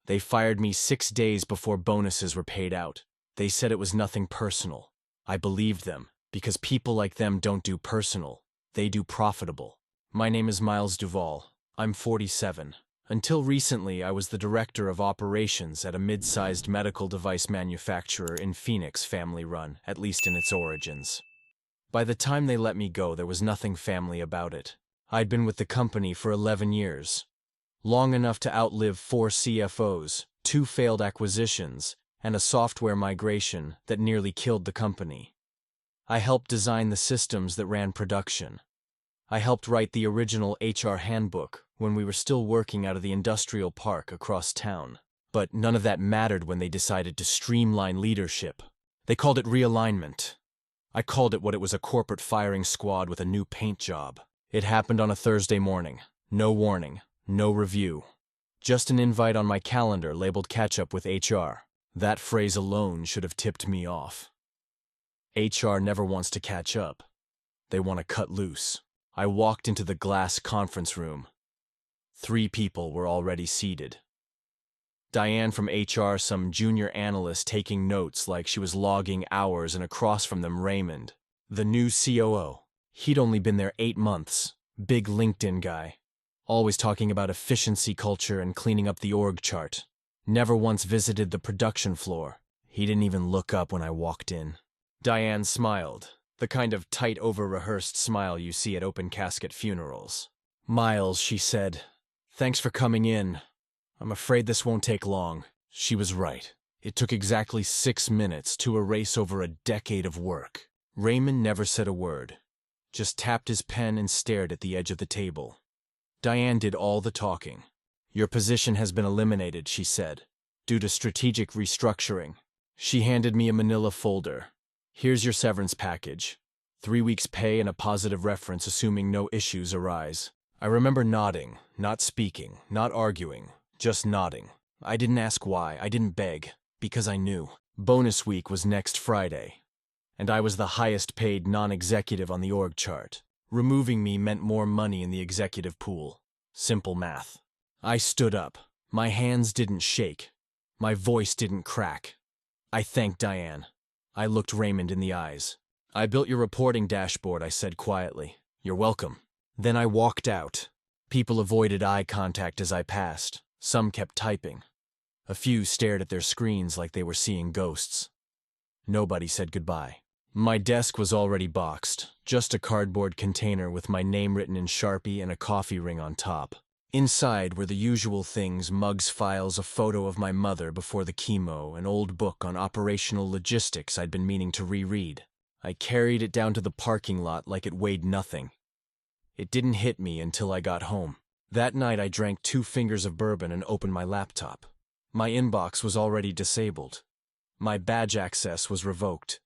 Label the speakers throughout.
Speaker 1: They fired me 6 days before bonuses were paid out. They said it was nothing personal. I believed them, because people like them don't do personal, they do profitable. My name is Miles Duvall. I'm 47. Until recently, I was the director of operations at a mid-sized medical device manufacturer in Phoenix, family-run, at least in its origins. By the time they let me go, there was nothing family about it. I'd been with the company for 11 years. Long enough to outlive 4 CFOs, 2 failed acquisitions, and a software migration that nearly killed the company. I helped design the systems that ran production. I helped write the original HR handbook when we were still working out of the industrial park across town. But none of that mattered when they decided to streamline leadership. They called it realignment. I called it what it was, a corporate firing squad with a new paint job. It happened on a Thursday morning. No warning, no review. Just an invite on my calendar labeled catch up with HR. That phrase alone should have tipped me off. HR never wants to catch up. They want to cut loose. I walked into the glass conference room. 3 people were already seated. Diane from HR, some junior analyst taking notes like she was logging hours, and across from them Raymond, the new COO. He'd only been there 8 months. Big LinkedIn guy. Always talking about efficiency culture and cleaning up the org chart. Never once visited the production floor. He didn't even look up when I walked in. Diane smiled, the kind of tight, over-rehearsed smile you see at open casket funerals. "Miles," she said, "thanks for coming in. I'm afraid this won't take long." She was right. It took exactly 6 minutes to erase over a decade of work. Raymond never said a word, just tapped his pen and stared at the edge of the table. Diane did all the talking. "Your position has been eliminated," she said, "due to strategic restructuring." She handed me a manila folder. "Here's your severance package. 3 weeks' pay and a positive reference assuming no issues arise." I remember nodding, not speaking, not arguing, just nodding. I didn't ask why, I didn't beg, because I knew. Bonus week was next Friday, and I was the highest paid non-executive on the org chart. Removing me meant more money in the executive pool. Simple math. I stood up. My hands didn't shake. My voice didn't crack. I thanked Diane. I looked Raymond in the eyes. "I built your reporting dashboard," I said quietly. "You're welcome." Then I walked out. People avoided eye contact as I passed. Some kept typing. A few stared at their screens like they were seeing ghosts. Nobody said goodbye. My desk was already boxed, just a cardboard container with my name written in Sharpie and a coffee ring on top. Inside were the usual things: mugs, files, a photo of my mother before the chemo, an old book on operational logistics I'd been meaning to reread. I carried it down to the parking lot like it weighed nothing. It didn't hit me until I got home. That night I drank 2 fingers of bourbon and opened my laptop. My inbox was already disabled. My badge access was revoked.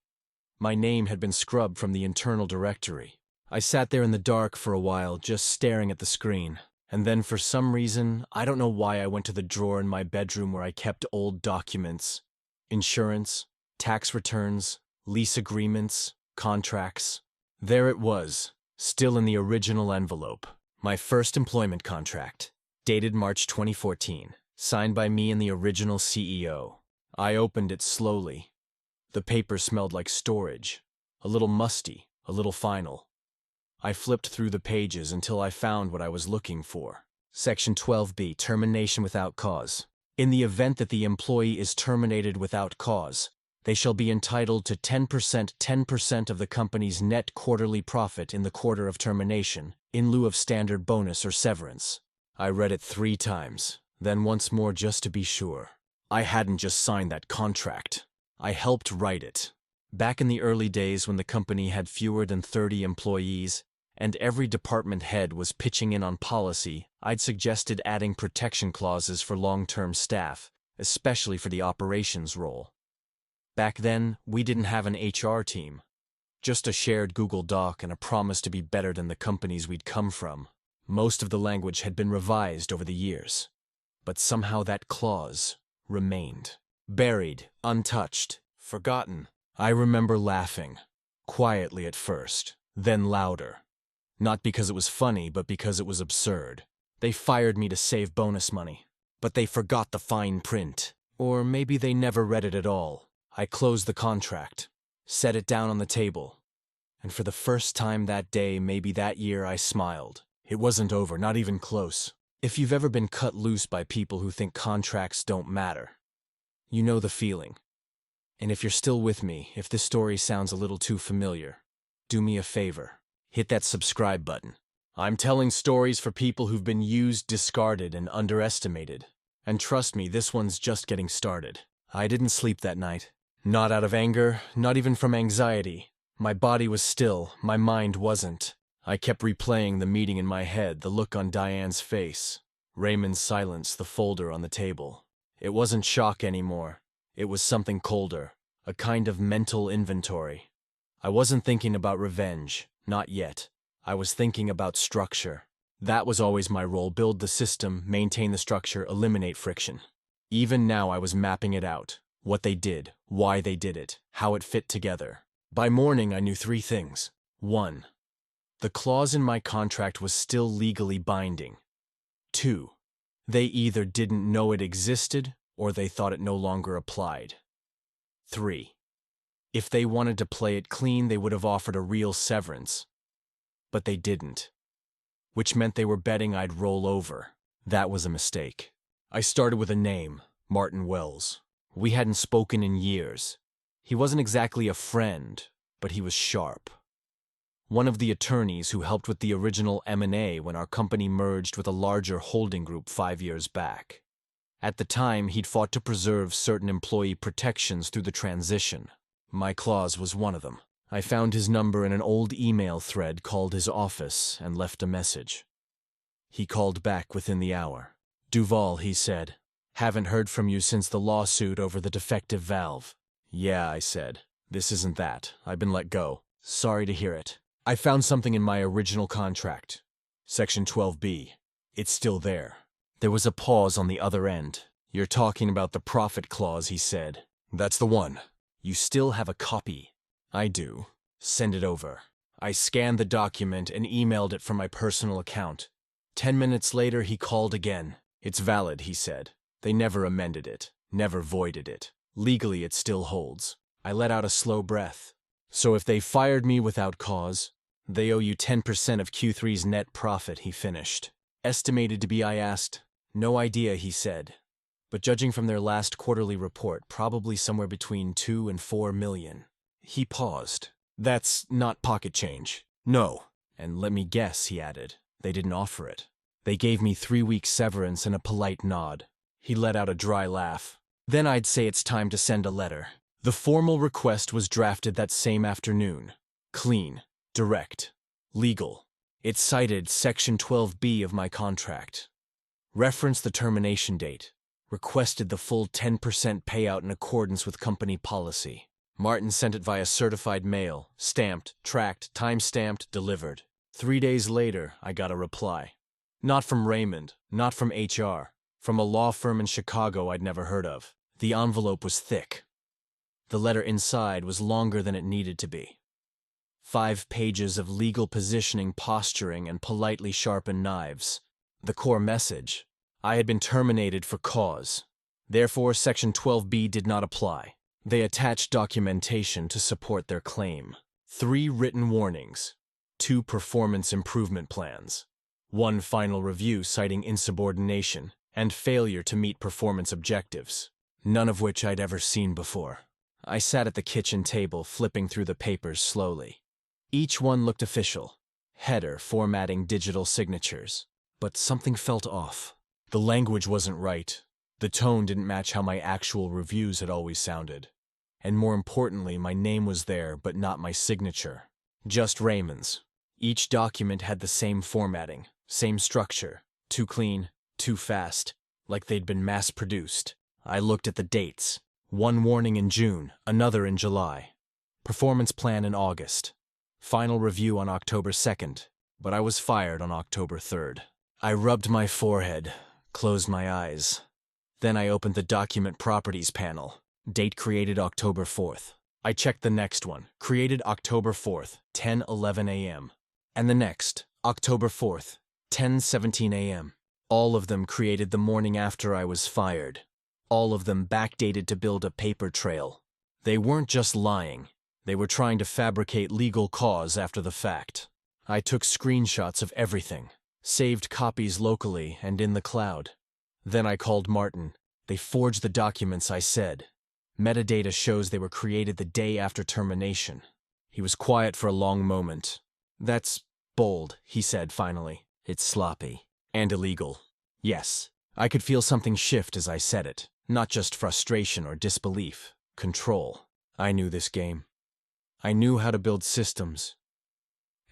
Speaker 1: My name had been scrubbed from the internal directory. I sat there in the dark for a while, just staring at the screen. And then for some reason, I don't know why, I went to the drawer in my bedroom where I kept old documents. Insurance, tax returns, lease agreements, contracts. There it was, still in the original envelope. My first employment contract, dated March 2014, signed by me and the original CEO. I opened it slowly. The paper smelled like storage, a little musty, a little final. I flipped through the pages until I found what I was looking for. Section 12B, termination without cause. In the event that the employee is terminated without cause, they shall be entitled to 10% of the company's net quarterly profit in the quarter of termination, in lieu of standard bonus or severance. I read it 3 times, then once more just to be sure. I hadn't just signed that contract. I helped write it. Back in the early days when the company had fewer than 30 employees, and every department head was pitching in on policy, I'd suggested adding protection clauses for long-term staff, especially for the operations role. Back then, we didn't have an HR team. Just a shared Google Doc and a promise to be better than the companies we'd come from. Most of the language had been revised over the years. But somehow that clause remained. Buried, untouched, forgotten. I remember laughing. Quietly at first, then louder. Not because it was funny, but because it was absurd. They fired me to save bonus money. But they forgot the fine print. Or maybe they never read it at all. I closed the contract, set it down on the table, and for the first time that day, maybe that year, I smiled. It wasn't over, not even close. If you've ever been cut loose by people who think contracts don't matter, you know the feeling. And if you're still with me, if this story sounds a little too familiar, do me a favor. Hit that subscribe button. I'm telling stories for people who've been used, discarded, and underestimated. And trust me, this one's just getting started. I didn't sleep that night. Not out of anger, not even from anxiety. My body was still, my mind wasn't. I kept replaying the meeting in my head, the look on Diane's face, Raymond's silence, the folder on the table. It wasn't shock anymore. It was something colder, a kind of mental inventory. I wasn't thinking about revenge, not yet. I was thinking about structure. That was always my role: build the system, maintain the structure, eliminate friction. Even now I was mapping it out. What they did, why they did it, how it fit together. By morning I knew 3 things. 1. The clause in my contract was still legally binding. 2. They either didn't know it existed or they thought it no longer applied. 3. If they wanted to play it clean, they would have offered a real severance. But they didn't. Which meant they were betting I'd roll over. That was a mistake. I started with a name, Martin Wells. We hadn't spoken in years. He wasn't exactly a friend, but he was sharp. One of the attorneys who helped with the original M&A when our company merged with a larger holding group 5 years back. At the time, he'd fought to preserve certain employee protections through the transition. My clause was one of them. I found his number in an old email thread, called his office, and left a message. He called back within the hour. "Duval," he said. "Haven't heard from you since the lawsuit over the defective valve." "Yeah," I said. "This isn't that. I've been let go. Sorry to hear it. I found something in my original contract. Section 12B. It's still there." There was a pause on the other end. "You're talking about the profit clause," he said. "That's the one. You still have a copy?" "I do." "Send it over." I scanned the document and emailed it from my personal account. 10 minutes later, he called again. "It's valid," he said. "They never amended it, never voided it. Legally, it still holds." I let out a slow breath. "So if they fired me without cause, they owe you 10% of Q3's net profit," he finished. "Estimated to be," I asked. "No idea," he said. "But judging from their last quarterly report, probably somewhere between 2 and 4 million. He paused. "That's not pocket change." "No." "And let me guess," he added, "they didn't offer it." "They gave me 3 weeks severance and a polite nod." He let out a dry laugh. "Then I'd say it's time to send a letter." The formal request was drafted that same afternoon. Clean, direct, legal. It cited Section 12B of my contract. Referenced the termination date. Requested the full 10% payout in accordance with company policy. Martin sent it via certified mail, stamped, tracked, time-stamped, delivered. 3 days later, I got a reply. Not from Raymond, not from HR, from a law firm in Chicago I'd never heard of. The envelope was thick. The letter inside was longer than it needed to be. 5 pages of legal positioning, posturing, and politely sharpened knives. The core message: I had been terminated for cause. Therefore, Section 12B did not apply. They attached documentation to support their claim. 3 written warnings, 2 performance improvement plans, 1 final review citing insubordination and failure to meet performance objectives, none of which I'd ever seen before. I sat at the kitchen table, flipping through the papers slowly. Each one looked official. Header formatting digital signatures. But something felt off. The language wasn't right. The tone didn't match how my actual reviews had always sounded. And more importantly, my name was there, but not my signature. Just Raymond's. Each document had the same formatting, same structure. Too clean, too fast, like they'd been mass-produced. I looked at the dates. 1 warning in June, another in July. Performance plan in August. Final review on October 2nd, but I was fired on October 3rd. I rubbed my forehead, closed my eyes. Then I opened the document properties panel. Date created October 4th. I checked the next one, created October 4th, 10:11 a.m. And the next, October 4th, 10:17 a.m. All of them created the morning after I was fired. All of them backdated to build a paper trail. They weren't just lying. They were trying to fabricate legal cause after the fact. I took screenshots of everything, saved copies locally and in the cloud. Then I called Martin. They forged the documents I said. Metadata shows they were created the day after termination. He was quiet for a long moment. "That's bold," he said finally. "It's sloppy. And illegal." Yes, I could feel something shift as I said it. Not just frustration or disbelief. Control. I knew this game. I knew how to build systems.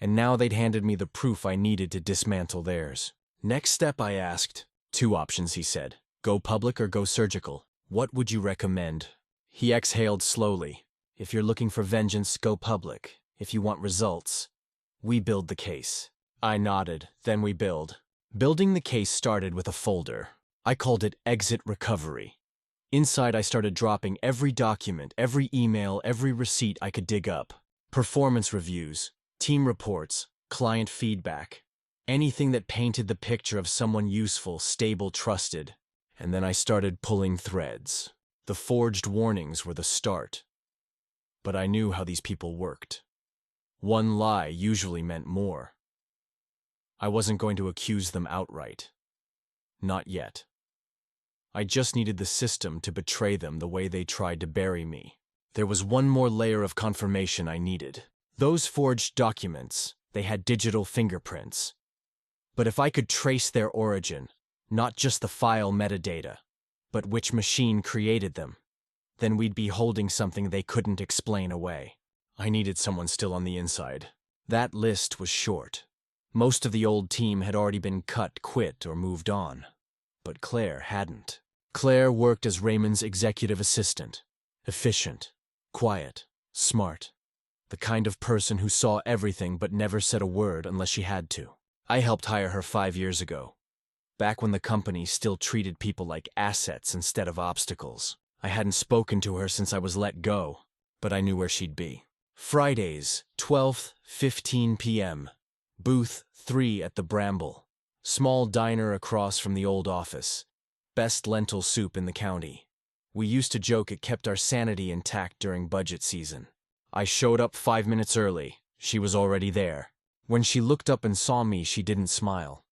Speaker 1: And now they'd handed me the proof I needed to dismantle theirs. "Next step," I asked. "Two options," he said. "Go public or go surgical. What would you recommend?" He exhaled slowly. "If you're looking for vengeance, go public. If you want results, we build the case." I nodded, then we build. Building the case started with a folder. I called it Exit Recovery. Inside, I started dropping every document, every email, every receipt I could dig up. Performance reviews, team reports, client feedback. Anything that painted the picture of someone useful, stable, trusted. And then I started pulling threads. The forged warnings were the start. But I knew how these people worked. One lie usually meant more. I wasn't going to accuse them outright. Not yet. I just needed the system to betray them the way they tried to bury me. There was one more layer of confirmation I needed. Those forged documents, they had digital fingerprints. But if I could trace their origin, not just the file metadata, but which machine created them, then we'd be holding something they couldn't explain away. I needed someone still on the inside. That list was short. Most of the old team had already been cut, quit, or moved on. But Claire hadn't. Claire worked as Raymond's executive assistant. Efficient, quiet, smart. The kind of person who saw everything but never said a word unless she had to. I helped hire her 5 years ago, back when the company still treated people like assets instead of obstacles. I hadn't spoken to her since I was let go, but I knew where she'd be. Fridays, 12th, 15 p.m. Booth 3 at the Bramble. Small diner across from the old office. Best lentil soup in the county. We used to joke it kept our sanity intact during budget season. I showed up 5 minutes early. She was already there. When she looked up and saw me, she didn't smile.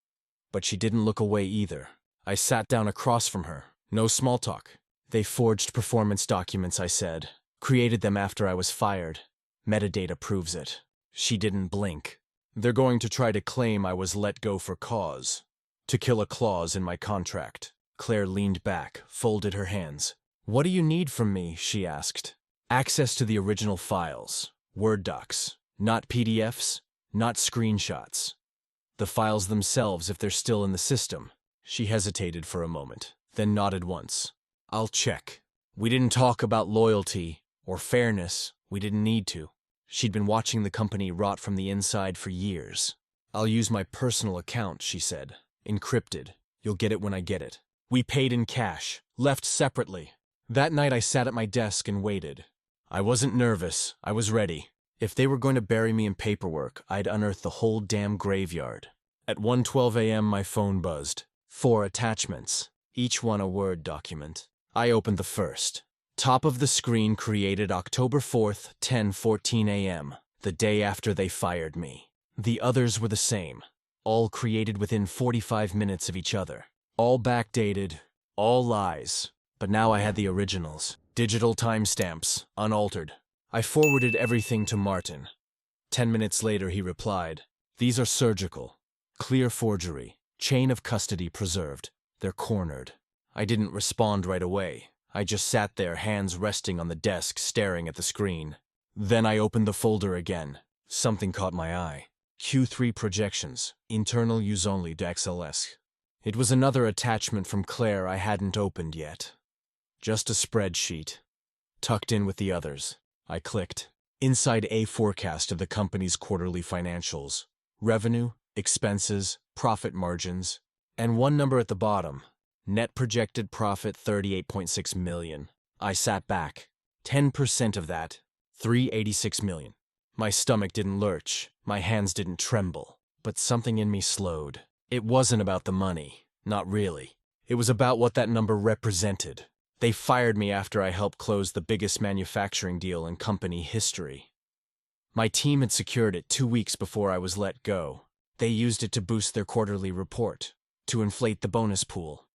Speaker 1: But she didn't look away either. I sat down across from her. No small talk. "They forged performance documents," I said. "Created them after I was fired. Metadata proves it." She didn't blink. "They're going to try to claim I was let go for cause. To kill a clause in my contract." Claire leaned back, folded her hands. "What do you need from me?" she asked. "Access to the original files. Word docs. Not PDFs, not screenshots. The files themselves if they're still in the system." She hesitated for a moment, then nodded once. "I'll check." We didn't talk about loyalty or fairness. We didn't need to. She'd been watching the company rot from the inside for years. "I'll use my personal account," she said. "Encrypted. You'll get it when I get it." We paid in cash, left separately. That night I sat at my desk and waited. I wasn't nervous. I was ready. If they were going to bury me in paperwork, I'd unearth the whole damn graveyard. At 1:12 a.m. my phone buzzed. 4 attachments, each one a Word document. I opened the first. Top of the screen created October 4th, 10:14 a.m., the day after they fired me. The others were the same, all created within 45 minutes of each other. All backdated, all lies. But now I had the originals. Digital timestamps, unaltered. I forwarded everything to Martin. 10 minutes later he replied, "These are surgical. Clear forgery. Chain of custody preserved. They're cornered." I didn't respond right away. I just sat there, hands resting on the desk, staring at the screen. Then I opened the folder again. Something caught my eye. Q3 projections. Internal use only .xls. It was another attachment from Claire I hadn't opened yet. Just a spreadsheet, tucked in with the others. I clicked. Inside a forecast of the company's quarterly financials. Revenue, expenses, profit margins, and one number at the bottom. Net projected profit 38.6 million. I sat back. 10% of that, 386 million. My stomach didn't lurch. My hands didn't tremble. But something in me slowed. It wasn't about the money. Not really. It was about what that number represented. They fired me after I helped close the biggest manufacturing deal in company history. My team had secured it 2 weeks before I was let go. They used it to boost their quarterly report, to inflate the bonus pool.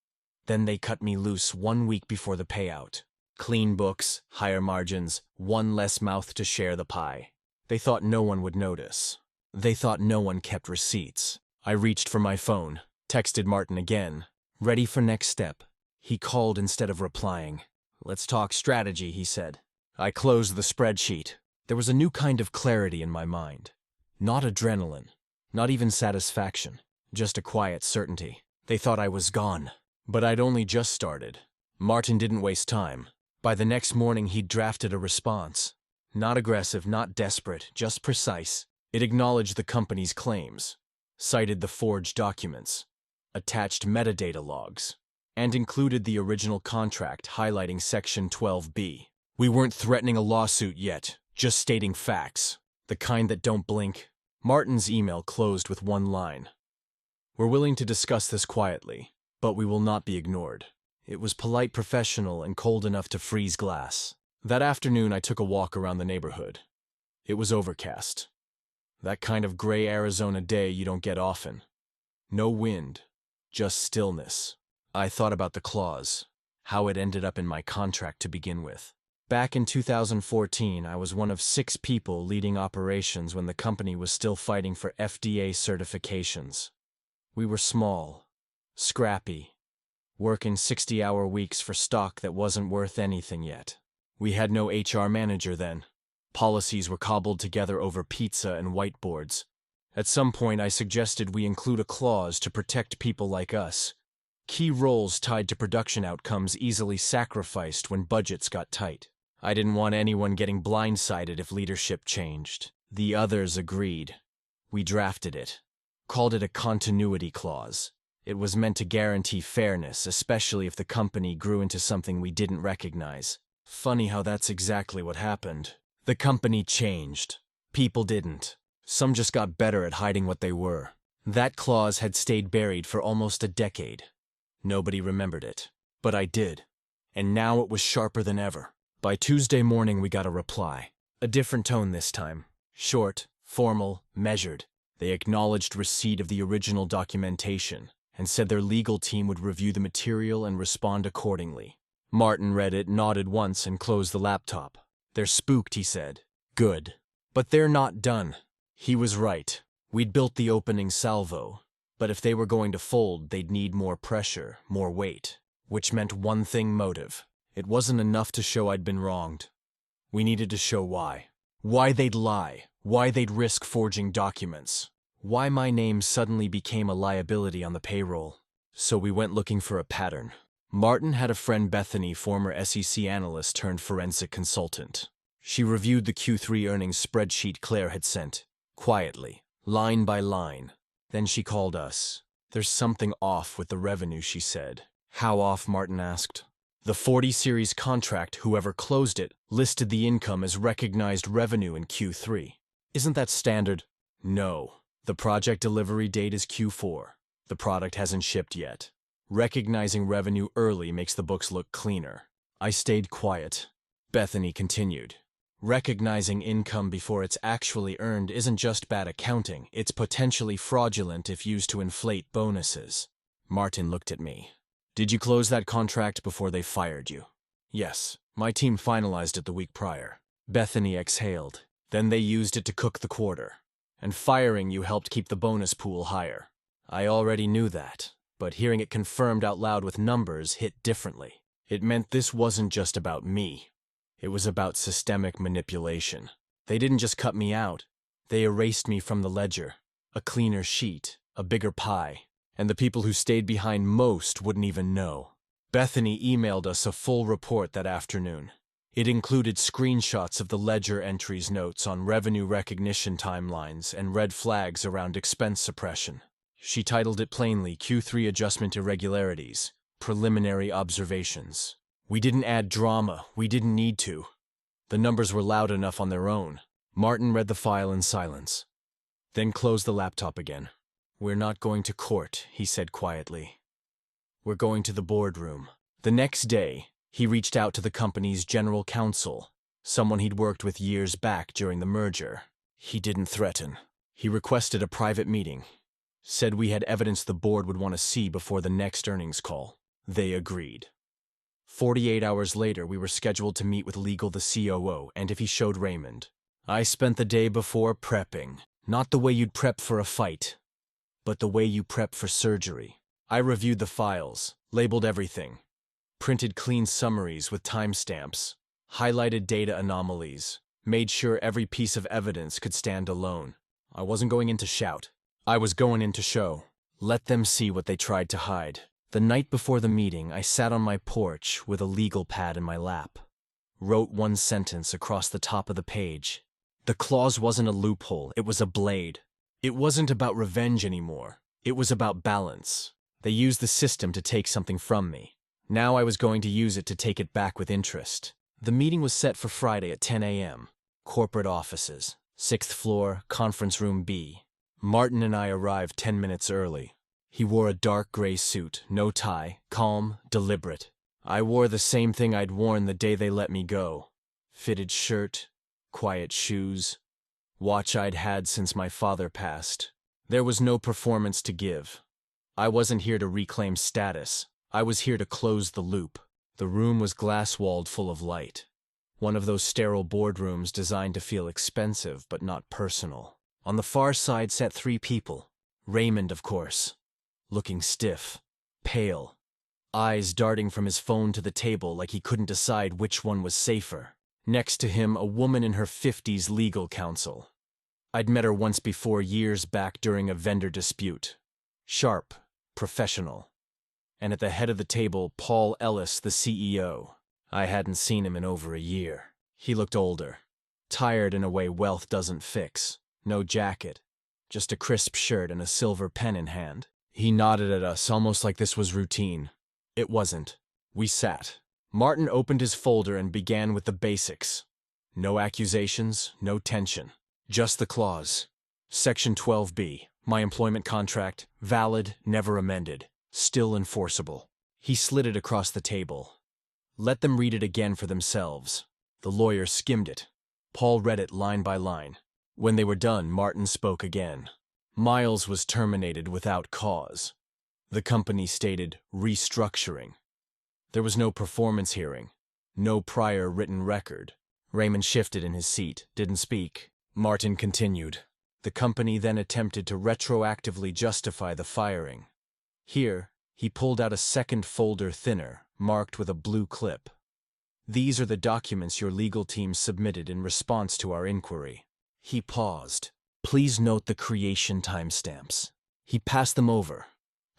Speaker 1: Then they cut me loose 1 week before the payout. Clean books, higher margins, one less mouth to share the pie. They thought no one would notice. They thought no one kept receipts. I reached for my phone, texted Martin again. Ready for next step. He called instead of replying. Let's talk strategy, he said. I closed the spreadsheet. There was a new kind of clarity in my mind. Not adrenaline, not even satisfaction, just a quiet certainty. They thought I was gone, but I'd only just started. Martin didn't waste time. By the next morning, he'd drafted a response. Not aggressive, not desperate, just precise. It acknowledged the company's claims, cited the forged documents, attached metadata logs, and included the original contract highlighting Section 12B. We weren't threatening a lawsuit yet, just stating facts, the kind that don't blink. Martin's email closed with one line. We're willing to discuss this quietly, but we will not be ignored. It was polite, professional, and cold enough to freeze glass. That afternoon, I took a walk around the neighborhood. It was overcast. That kind of gray Arizona day you don't get often. No wind, just stillness. I thought about the clause, how it ended up in my contract to begin with. Back in 2014, I was one of 6 people leading operations when the company was still fighting for FDA certifications. We were small, scrappy, working 60-hour weeks for stock that wasn't worth anything yet. We had no HR manager then. Policies were cobbled together over pizza and whiteboards. At some point, I suggested we include a clause to protect people like us. Key roles tied to production outcomes easily sacrificed when budgets got tight. I didn't want anyone getting blindsided if leadership changed. The others agreed. We drafted it, called it a continuity clause. It was meant to guarantee fairness, especially if the company grew into something we didn't recognize. Funny how that's exactly what happened. The company changed. People didn't. Some just got better at hiding what they were. That clause had stayed buried for almost a decade. Nobody remembered it. But I did. And now it was sharper than ever. By Tuesday morning, we got a reply. A different tone this time. Short, formal, measured. They acknowledged receipt of the original documentation and said their legal team would review the material and respond accordingly. Martin read it, nodded once, and closed the laptop. They're spooked, he said. Good. But they're not done. He was right. We'd built the opening salvo. But if they were going to fold, they'd need more pressure, more weight. Which meant one thing: motive. It wasn't enough to show I'd been wronged. We needed to show why. Why they'd lie. Why they'd risk forging documents. Why my name suddenly became a liability on the payroll. So we went looking for a pattern. Martin had a friend, Bethany, former SEC analyst turned forensic consultant. She reviewed the Q3 earnings spreadsheet Claire had sent, quietly, line by line. Then she called us. There's something off with the revenue, she said. How off? Martin asked. The 40 series contract, whoever closed it, listed the income as recognized revenue in Q3. Isn't that standard? No. The project delivery date is Q4. The product hasn't shipped yet. Recognizing revenue early makes the books look cleaner. I stayed quiet. Bethany continued. Recognizing income before it's actually earned isn't just bad accounting, it's potentially fraudulent if used to inflate bonuses. Martin looked at me. Did you close that contract before they fired you? Yes. My team finalized it the week prior. Bethany exhaled. Then they used it to cook the quarter. And firing you helped keep the bonus pool higher. I already knew that, but hearing it confirmed out loud with numbers hit differently. It meant this wasn't just about me. It was about systemic manipulation. They didn't just cut me out. They erased me from the ledger. A cleaner sheet, a bigger pie. And the people who stayed behind most wouldn't even know. Bethany emailed us a full report that afternoon. It included screenshots of the ledger entries, notes on revenue recognition timelines, and red flags around expense suppression. She titled it plainly, Q3 Adjustment Irregularities, Preliminary Observations. We didn't add drama. We didn't need to. The numbers were loud enough on their own. Martin read the file in silence, then closed the laptop again. We're not going to court, he said quietly. We're going to the boardroom. The next day, he reached out to the company's general counsel, someone he'd worked with years back during the merger. He didn't threaten. He requested a private meeting. Said we had evidence the board would want to see before the next earnings call. They agreed. 48 hours later, we were scheduled to meet with Legal, the COO, and if he showed Raymond. I spent the day before prepping. Not the way you'd prep for a fight, but the way you prep for surgery. I reviewed the files, labeled everything, printed clean summaries with timestamps, highlighted data anomalies, made sure every piece of evidence could stand alone. I wasn't going in to shout. I was going in to show. Let them see what they tried to hide. The night before the meeting, I sat on my porch with a legal pad in my lap. Wrote one sentence across the top of the page. The clause wasn't a loophole, it was a blade. It wasn't about revenge anymore. It was about balance. They used the system to take something from me. Now I was going to use it to take it back with interest. The meeting was set for Friday at 10 a.m. Corporate offices, 6th floor, conference room B. Martin and I arrived 10 minutes early. He wore a dark gray suit, no tie, calm, deliberate. I wore the same thing I'd worn the day they let me go. Fitted shirt, quiet shoes, watch I'd had since my father passed. There was no performance to give. I wasn't here to reclaim status. I was here to close the loop. The room was glass-walled full of light. One of those sterile boardrooms designed to feel expensive but not personal. On the far side sat 3 people. Raymond, of course, looking stiff, pale, eyes darting from his phone to the table like he couldn't decide which one was safer. Next to him, a woman in her 50s, legal counsel. I'd met her once before, years back during a vendor dispute. Sharp, professional. And at the head of the table, Paul Ellis, the CEO. I hadn't seen him in over a year. He looked older, tired in a way wealth doesn't fix. No jacket, just a crisp shirt and a silver pen in hand. He nodded at us almost like this was routine. It wasn't. We sat. Martin opened his folder and began with the basics. No accusations, no tension. Just the clause. Section 12B, my employment contract, valid, never amended, still enforceable. He slid it across the table. Let them read it again for themselves. The lawyer skimmed it. Paul read it line by line. When they were done, Martin spoke again. Miles was terminated without cause. The company stated restructuring. There was no performance hearing, no prior written record. Raymond shifted in his seat, didn't speak. Martin continued. The company then attempted to retroactively justify the firing. Here, he pulled out a second folder thinner, marked with a blue clip. These are the documents your legal team submitted in response to our inquiry. He paused. Please note the creation timestamps. He passed them over.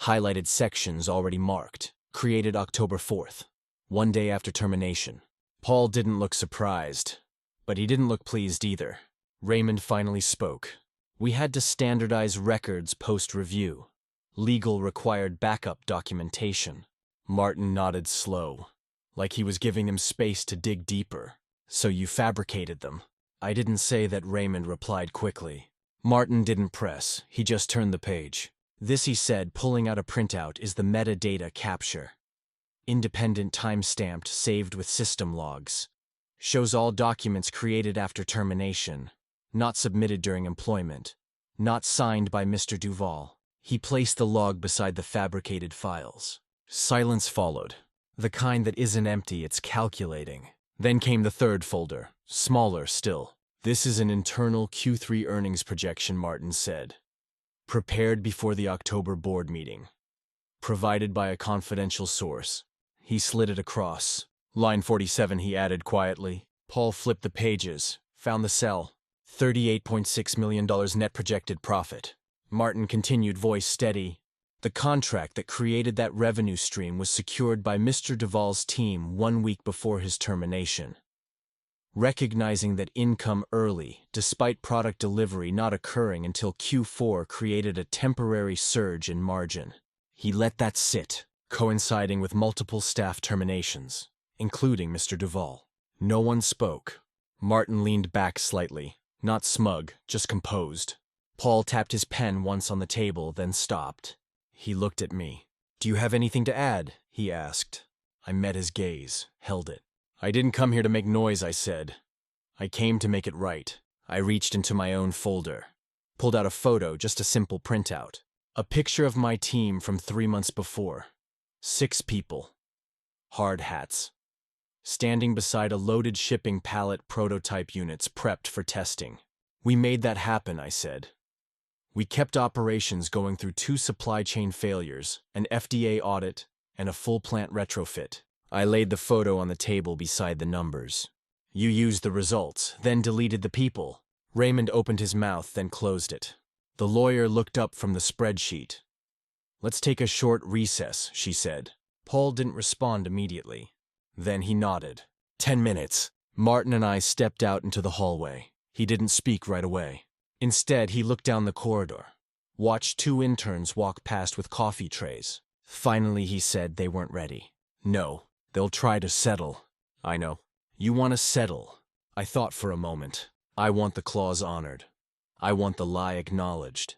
Speaker 1: Highlighted sections already marked. Created October 4th, 1 day after termination. Paul didn't look surprised, but he didn't look pleased either. Raymond finally spoke. We had to standardize records post-review. Legal required backup documentation. Martin nodded slow, like he was giving them space to dig deeper. So you fabricated them. I didn't say that, Raymond replied quickly. Martin didn't press, he just turned the page. This, he said, pulling out a printout, is the metadata capture. Independent time-stamped, saved with system logs. Shows all documents created after termination, not submitted during employment, not signed by Mr. Duval. He placed the log beside the fabricated files. Silence followed. The kind that isn't empty, it's calculating. Then came the third folder, smaller still. This is an internal Q3 earnings projection, Martin said. Prepared before the October board meeting. Provided by a confidential source. He slid it across. Line 47, he added quietly. Paul flipped the pages, found the cell. $38.6 million net projected profit. Martin continued, voice steady. The contract that created that revenue stream was secured by Mr. Duval's team 1 week before his termination. Recognizing that income early, despite product delivery not occurring until Q4, created a temporary surge in margin. He let that sit, coinciding with multiple staff terminations, including Mr. Duval. No one spoke. Martin leaned back slightly, not smug, just composed. Paul tapped his pen once on the table, then stopped. He looked at me. "Do you have anything to add?" he asked. I met his gaze, held it. "I didn't come here to make noise," I said. "I came to make it right." I reached into my own folder, pulled out a photo, just a simple printout. A picture of my team from 3 months before. 6 people. Hard hats. Standing beside a loaded shipping pallet prototype units prepped for testing. "We made that happen," I said. "We kept operations going through 2 supply chain failures, an FDA audit, and a full plant retrofit." I laid the photo on the table beside the numbers. "You used the results, then deleted the people." Raymond opened his mouth, then closed it. The lawyer looked up from the spreadsheet. "Let's take a short recess," she said. Paul didn't respond immediately. Then he nodded. 10 minutes. Martin and I stepped out into the hallway. He didn't speak right away. Instead, he looked down the corridor, watched 2 interns walk past with coffee trays. Finally, he said they weren't ready. "No, they'll try to settle." "I know. You want to settle." I thought for a moment. "I want the clause honored. I want the lie acknowledged.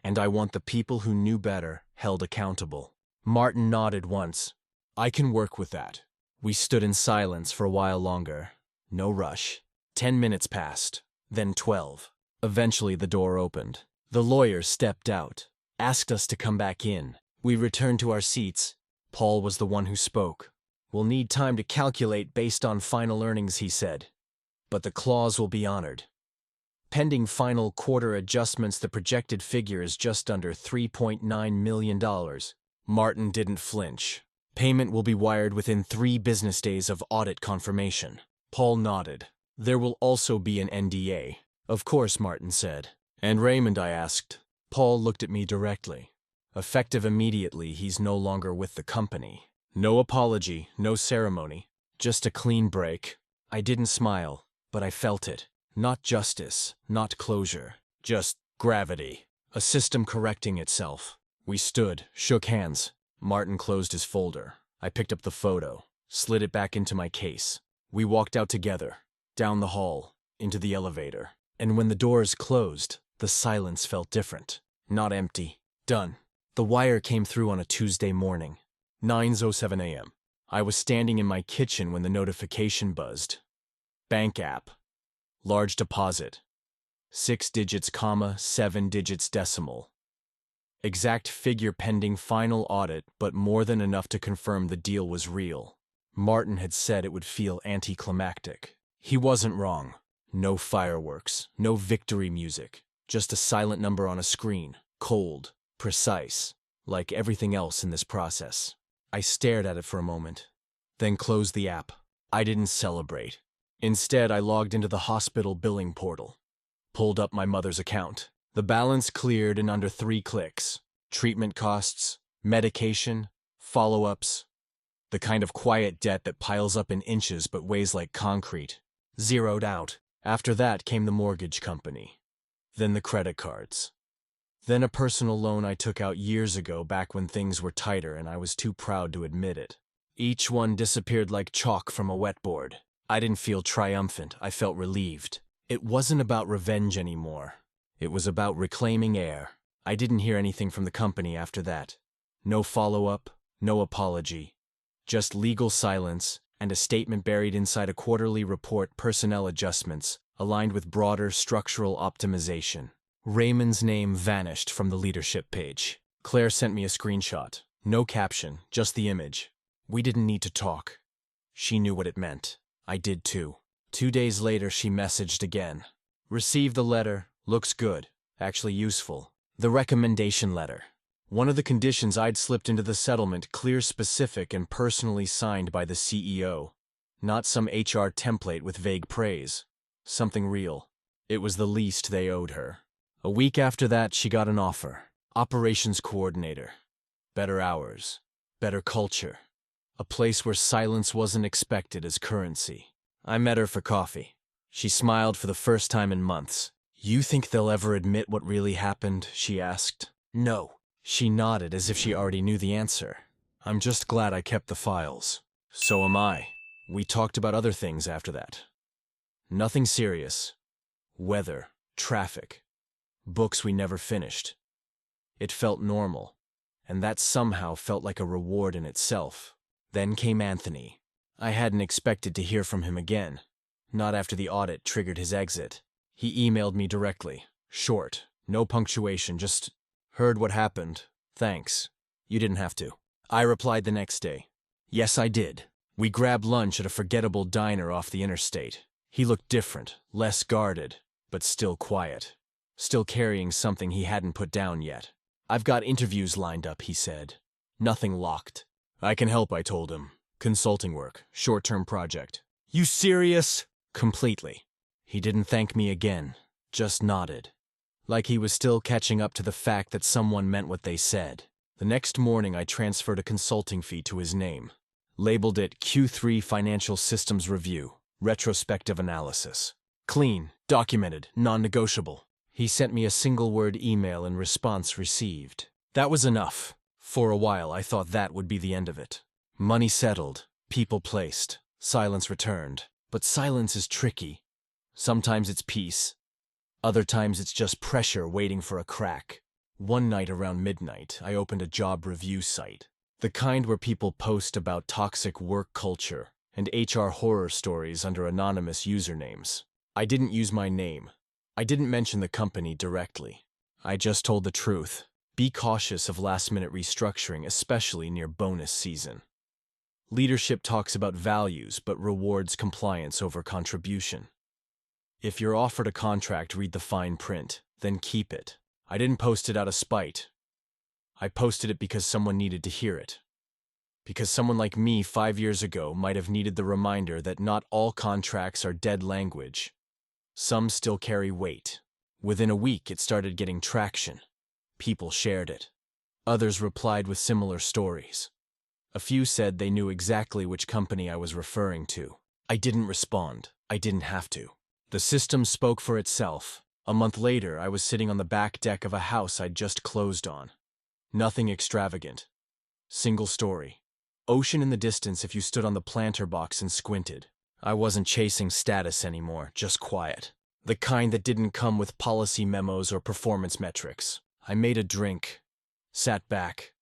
Speaker 1: And I want the people who knew better held accountable." Martin nodded once. "I can work with that." We stood in silence for a while longer. No rush. 10 minutes passed, then 12. Eventually the door opened. The lawyer stepped out, asked us to come back in. We returned to our seats. Paul was the one who spoke. "We'll need time to calculate based on final earnings," he said. "But the clause will be honored. Pending final quarter adjustments, the projected figure is just under $3.9 million. Martin didn't flinch. "Payment will be wired within 3 business days of audit confirmation." Paul nodded. "There will also be an NDA. "Of course," Martin said. "And Raymond?" I asked. Paul looked at me directly. "Effective immediately, he's no longer with the company." No apology, no ceremony. Just a clean break. I didn't smile, but I felt it. Not justice, not closure. Just gravity. A system correcting itself. We stood, shook hands. Martin closed his folder. I picked up the photo, slid it back into my case. We walked out together, down the hall, into the elevator. And when the doors closed, the silence felt different. Not empty. Done. The wire came through on a Tuesday morning. 9:07 a.m. I was standing in my kitchen when the notification buzzed. Bank app. Large deposit. 6 digits, comma, 7 digits decimal. Exact figure pending final audit, but more than enough to confirm the deal was real. Martin had said it would feel anticlimactic. He wasn't wrong. No fireworks, no victory music, just a silent number on a screen, cold, precise, like everything else in this process. I stared at it for a moment, then closed the app. I didn't celebrate. Instead, I logged into the hospital billing portal, pulled up my mother's account. The balance cleared in under 3 clicks. Treatment costs, medication, follow-ups, the kind of quiet debt that piles up in inches but weighs like concrete. Zeroed out. After that came the mortgage company. Then the credit cards. Then a personal loan I took out years ago, back when things were tighter and I was too proud to admit it. Each one disappeared like chalk from a wetboard. I didn't feel triumphant, I felt relieved. It wasn't about revenge anymore. It was about reclaiming air. I didn't hear anything from the company after that. No follow-up, no apology. Just legal silence and a statement buried inside a quarterly report: personnel adjustments, aligned with broader structural optimization. Raymond's name vanished from the leadership page. Claire sent me a screenshot. No caption, just the image. We didn't need to talk. She knew what it meant. I did too. 2 days later, she messaged again. "Received the letter. Looks good. Actually useful. The recommendation letter. One of the conditions I'd slipped into the settlement, clear, specific, and personally signed by the CEO. Not some HR template with vague praise. Something real. It was the least they owed her." A week after that, she got an offer. Operations coordinator. Better hours. Better culture. A place where silence wasn't expected as currency. I met her for coffee. She smiled for the first time in months. "You think they'll ever admit what really happened?" she asked. "No." She nodded as if she already knew the answer. "I'm just glad I kept the files." "So am I." We talked about other things after that. Nothing serious. Weather, traffic, books we never finished. It felt normal. and that somehow felt like a reward in itself. Then came Anthony. I hadn't expected to hear from him again. Not after the audit triggered his exit. He emailed me directly. Short, no punctuation, just, "Heard what happened. Thanks. You didn't have to." I replied the next day. Yes, I did. We grabbed lunch at a forgettable diner off the interstate. He looked different, less guarded, but still quiet. Still carrying something he hadn't put down yet. "I've got interviews lined up," he said. "Nothing locked." "I can help," I told him. "Consulting work, short-term project." "You serious?" "Completely." He didn't thank me again, just nodded. Like he was still catching up to the fact that someone meant what they said. The next morning I transferred a consulting fee to his name. Labeled it Q3 Financial Systems Review, Retrospective Analysis. Clean, documented, non-negotiable. He sent me a single-word email in response received. That was enough. For a while I thought that would be the end of it. Money settled, people placed, silence returned. But silence is tricky. Sometimes it's peace. Other times it's just pressure waiting for a crack. One night around midnight, I opened a job review site. The kind where people post about toxic work culture and HR horror stories under anonymous usernames. I didn't use my name. I didn't mention the company directly. I just told the truth. Be cautious of last-minute restructuring, especially near bonus season. Leadership talks about values but rewards compliance over contribution. If you're offered a contract, read the fine print, then keep it. I didn't post it out of spite. I posted it because someone needed to hear it. Because someone like me 5 years ago might have needed the reminder that not all contracts are dead language. Some still carry weight. Within a week, it started getting traction. People shared it. Others replied with similar stories. A few said they knew exactly which company I was referring to. I didn't respond. I didn't have to. The system spoke for itself. A month later, I was sitting on the back deck of a house I'd just closed on. Nothing extravagant. Single story. Ocean in the distance if you stood on the planter box and squinted. I wasn't chasing status anymore, just quiet. The kind that didn't come with policy memos or performance metrics. I made a drink, sat back,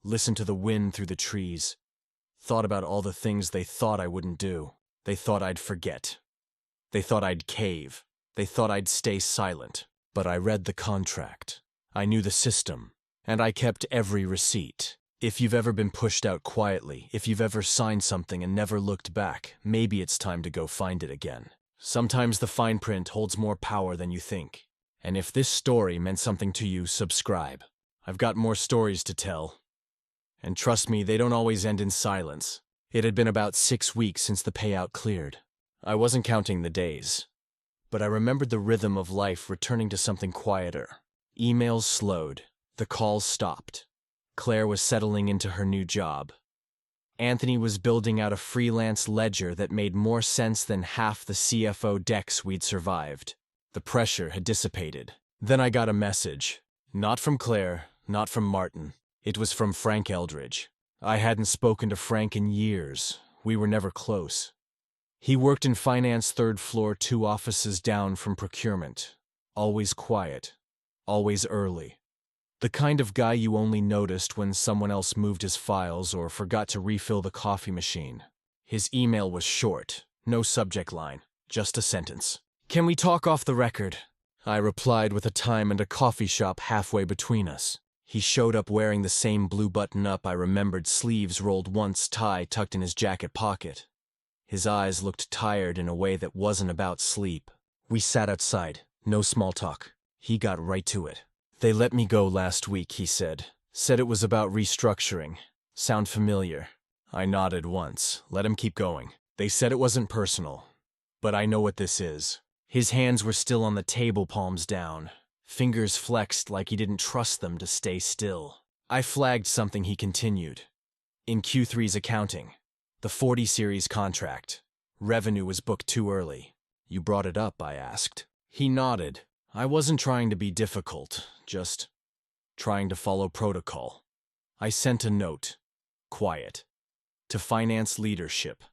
Speaker 1: listened to the wind through the trees, thought about all the things they thought I wouldn't do. They thought I'd forget. They thought I'd cave. They thought I'd stay silent. But I read the contract. I knew the system. And I kept every receipt. If you've ever been pushed out quietly, if you've ever signed something and never looked back, maybe it's time to go find it again. Sometimes the fine print holds more power than you think. And if this story meant something to you, subscribe. I've got more stories to tell. And trust me, they don't always end in silence. It had been about 6 weeks since the payout cleared. I wasn't counting the days. But I remembered the rhythm of life returning to something quieter. Emails slowed. The calls stopped. Claire was settling into her new job. Anthony was building out a freelance ledger that made more sense than half the CFO decks we'd survived. The pressure had dissipated. Then I got a message. Not from Claire, not from Martin. It was from Frank Eldridge. I hadn't spoken to Frank in years. We were never close. He worked in finance, 3rd floor, 2 offices down from procurement. Always quiet. Always early. The kind of guy you only noticed when someone else moved his files or forgot to refill the coffee machine. His email was short, no subject line, just a sentence. "Can we talk off the record?" I replied with a time and a coffee shop halfway between us. He showed up wearing the same blue button-up I remembered, sleeves rolled once, tie tucked in his jacket pocket. His eyes looked tired in a way that wasn't about sleep. We sat outside, no small talk. He got right to it. "They let me go last week," he said. "Said it was about restructuring. Sound familiar?" I nodded once. Let him keep going. "They said it wasn't personal. But I know what this is." His hands were still on the table, palms down. Fingers flexed like he didn't trust them to stay still. I flagged something, he continued. "In Q3's accounting. The 40 series contract. Revenue was booked too early. You brought it up," I asked. He nodded. I wasn't trying to be difficult, just trying to follow protocol. I sent a note. Quiet. To finance leadership.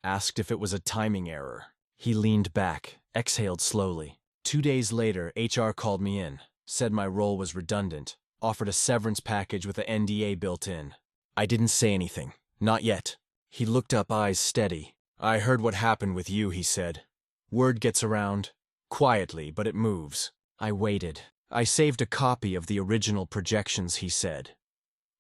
Speaker 1: Asked if it was a timing error. He leaned back, exhaled slowly. 2 days later, HR called me in. Said my role was redundant. offered a severance package with a NDA built in. I didn't say anything. Not yet. He looked up, eyes steady. I heard what happened with you, he said. Word gets around. Quietly, but it moves. I waited. I saved a copy of the original projections, he said.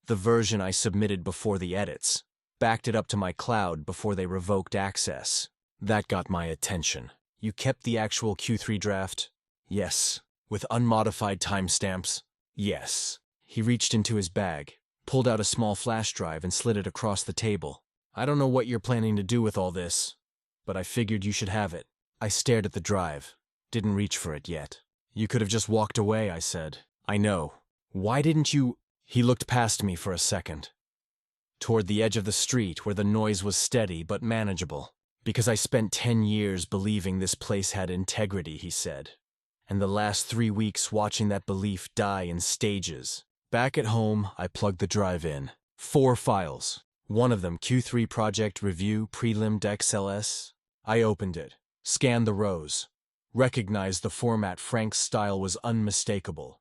Speaker 1: The version I submitted before the edits. Backed it up to my cloud before they revoked access. That got my attention. You kept the actual Q3 draft? Yes. With unmodified timestamps? Yes. He reached into his bag, pulled out a small flash drive and slid it across the table. I don't know what you're planning to do with all this, but I figured you should have it. I stared at the drive. Didn't reach for it yet. You could have just walked away, I said. I know. Why didn't you? He looked past me for a second. Toward the edge of the street where the noise was steady but manageable. Because I spent 10 years believing this place had integrity, he said. And the last 3 weeks watching that belief die in stages. Back at home, I plugged the drive in. 4 files. One of them, Q3 Project Review Prelim XLS. I opened it, scanned the rows, recognized the format. Frank's style was unmistakable.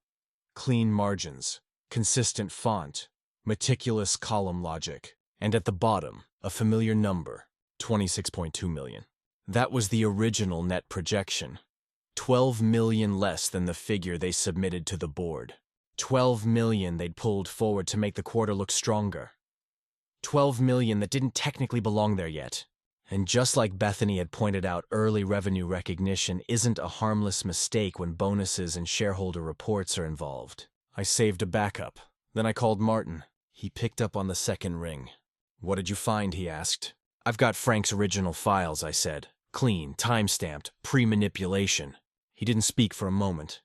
Speaker 1: Clean margins, consistent font, meticulous column logic, and at the bottom, a familiar number, 26.2 million. That was the original net projection. 12 million less than the figure they submitted to the board. 12 million they'd pulled forward to make the quarter look stronger. 12 million that didn't technically belong there yet. And just like Bethany had pointed out, early revenue recognition isn't a harmless mistake when bonuses and shareholder reports are involved. I saved a backup. Then I called Martin. He picked up on the second ring. What did you find, he asked. I've got Frank's original files, I said. Clean, time-stamped, pre-manipulation. He didn't speak for a moment.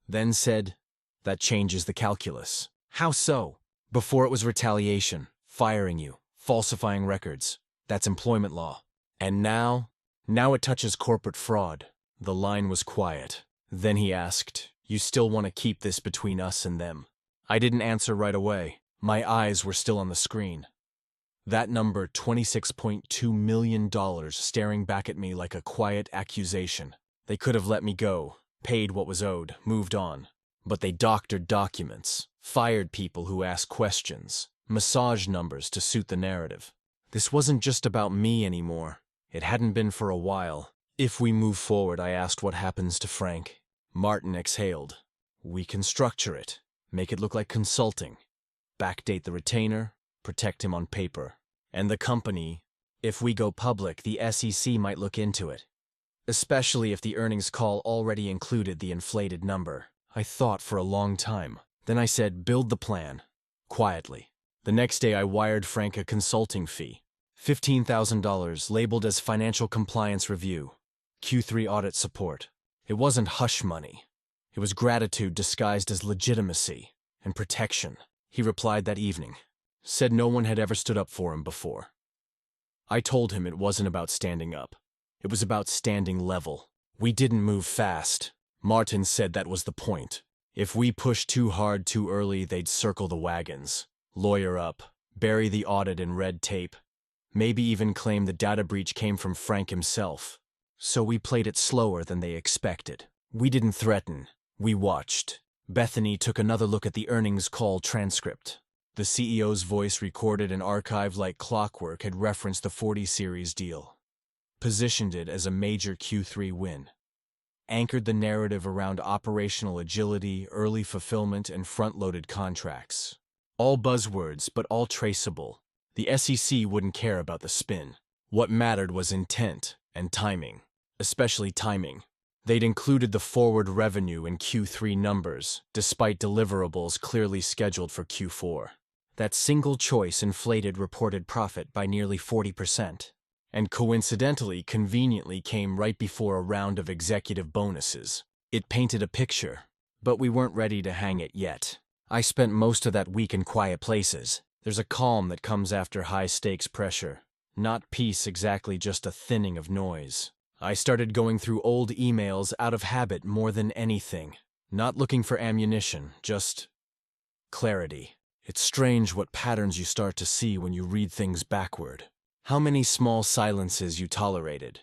Speaker 1: Then said, that changes the calculus. How so? Before it was retaliation, firing you, falsifying records. That's employment law. And now it touches corporate fraud. The line was quiet. Then he asked, you still want to keep this between us and them? I didn't answer right away. My eyes were still on the screen. That number, $26.2 million, staring back at me like a quiet accusation. They could have let me go, paid what was owed, moved on. But they doctored documents, fired people who asked questions, massaged numbers to suit the narrative. This wasn't just about me anymore. It hadn't been for a while. If we move forward, I asked, what happens to Frank? Martin exhaled. We can structure it, make it look like consulting, backdate the retainer, protect him on paper. And the company, if we go public, the SEC might look into it. Especially if the earnings call already included the inflated number. I thought for a long time. Then I said, build the plan. Quietly. The next day I wired Frank a consulting fee. $15,000, labeled as financial compliance review. Q3 audit support. It wasn't hush money. It was gratitude disguised as legitimacy and protection. He replied that evening. Said no one had ever stood up for him before. I told him it wasn't about standing up. It was about standing level. We didn't move fast. Martin said that was the point. If we pushed too hard too early, they'd circle the wagons, lawyer up, bury the audit in red tape, maybe even claim the data breach came from Frank himself. So we played it slower than they expected. We didn't threaten. We watched. Bethany took another look at the earnings call transcript. The CEO's voice, recorded and archived like clockwork, had referenced the 40 series deal. Positioned it as a major Q3 win. Anchored the narrative around operational agility, early fulfillment, and front-loaded contracts. All buzzwords, but all traceable. The SEC wouldn't care about the spin. What mattered was intent and timing, especially timing. They'd included the forward revenue in Q3 numbers, despite deliverables clearly scheduled for Q4. That single choice inflated reported profit by nearly 40%. And coincidentally, conveniently came right before a round of executive bonuses. It painted a picture, but we weren't ready to hang it yet. I spent most of that week in quiet places. There's a calm that comes after high-stakes pressure. Not peace exactly, just a thinning of noise. I started going through old emails out of habit more than anything. Not looking for ammunition, just clarity. It's strange what patterns you start to see when you read things backward. How many small silences you tolerated.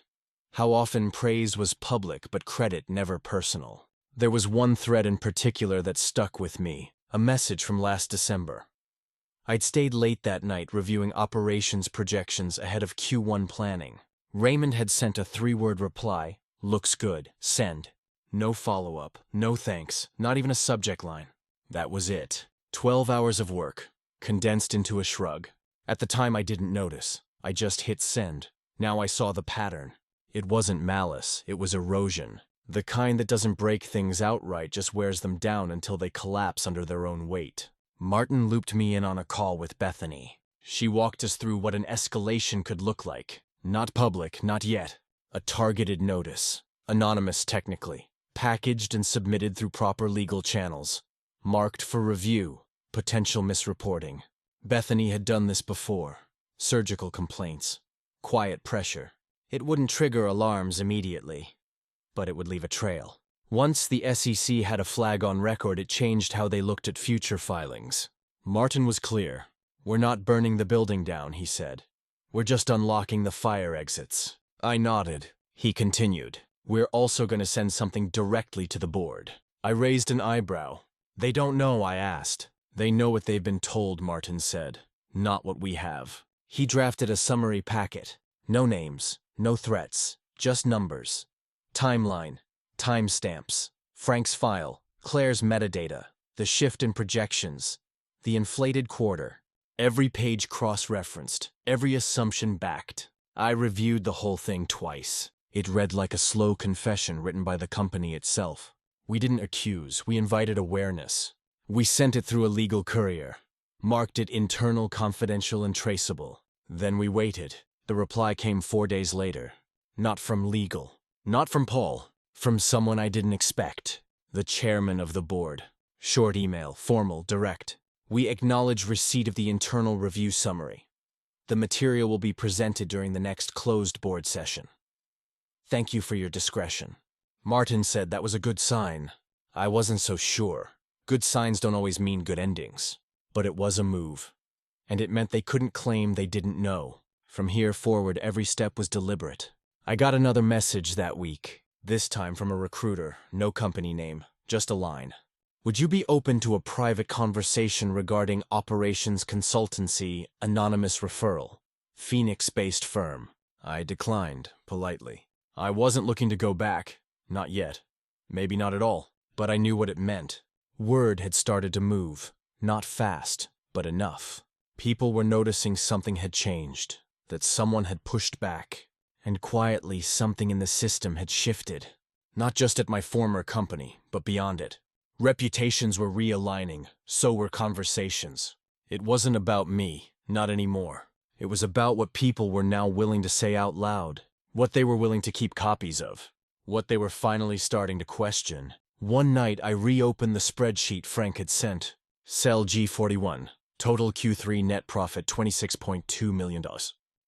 Speaker 1: How often praise was public but credit never personal. There was one thread in particular that stuck with me. A message from last December. I'd stayed late that night reviewing operations projections ahead of Q1 planning. Raymond had sent a 3-word reply, "Looks good, send." No follow-up, no thanks, not even a subject line. That was it. 12 hours of work, condensed into a shrug. At the time I didn't notice. I just hit send. Now I saw the pattern. It wasn't malice, it was erosion. The kind that doesn't break things outright, just wears them down until they collapse under their own weight. Martin looped me in on a call with Bethany. She walked us through what an escalation could look like. Not public, not yet. A targeted notice. Anonymous technically. Packaged and submitted through proper legal channels. Marked for review. Potential misreporting. Bethany had done this before. Surgical complaints. Quiet pressure. It wouldn't trigger alarms immediately, but it would leave a trail. Once the SEC had a flag on record, it changed how they looked at future filings. Martin was clear. "We're not burning the building down," he said. "We're just unlocking the fire exits." I nodded. He continued. "We're also going to send something directly to the board." I raised an eyebrow. "They don't know," I asked. "They know what they've been told," Martin said. "Not what we have." He drafted a summary packet. No names, no threats, just numbers. Timeline, timestamps, Frank's file, Claire's metadata, the shift in projections, the inflated quarter. Every page cross-referenced, every assumption backed. I reviewed the whole thing twice. It read like a slow confession written by the company itself. We didn't accuse, we invited awareness. We sent it through a legal courier. Marked it internal, confidential, and traceable. Then we waited. The reply came 4 days later. Not from legal. Not from Paul. From someone I didn't expect. The chairman of the board. Short email, formal, direct. "We acknowledge receipt of the internal review summary. The material will be presented during the next closed board session. Thank you for your discretion." Martin said that was a good sign. I wasn't so sure. Good signs don't always mean good endings. But it was a move. And it meant they couldn't claim they didn't know. From here forward, every step was deliberate. I got another message that week. This time from a recruiter, no company name, just a line. "Would you be open to a private conversation regarding operations consultancy, anonymous referral? Phoenix-based firm." I declined, politely. I wasn't looking to go back. Not yet. Maybe not at all. But I knew what it meant. Word had started to move. Not fast, but enough. People were noticing something had changed, that someone had pushed back. And quietly, something in the system had shifted. Not just at my former company, but beyond it. Reputations were realigning, so were conversations. It wasn't about me, not anymore. It was about what people were now willing to say out loud, what they were willing to keep copies of, what they were finally starting to question. One night, I reopened the spreadsheet Frank had sent. Cell G41, total Q3 net profit $26.2 million.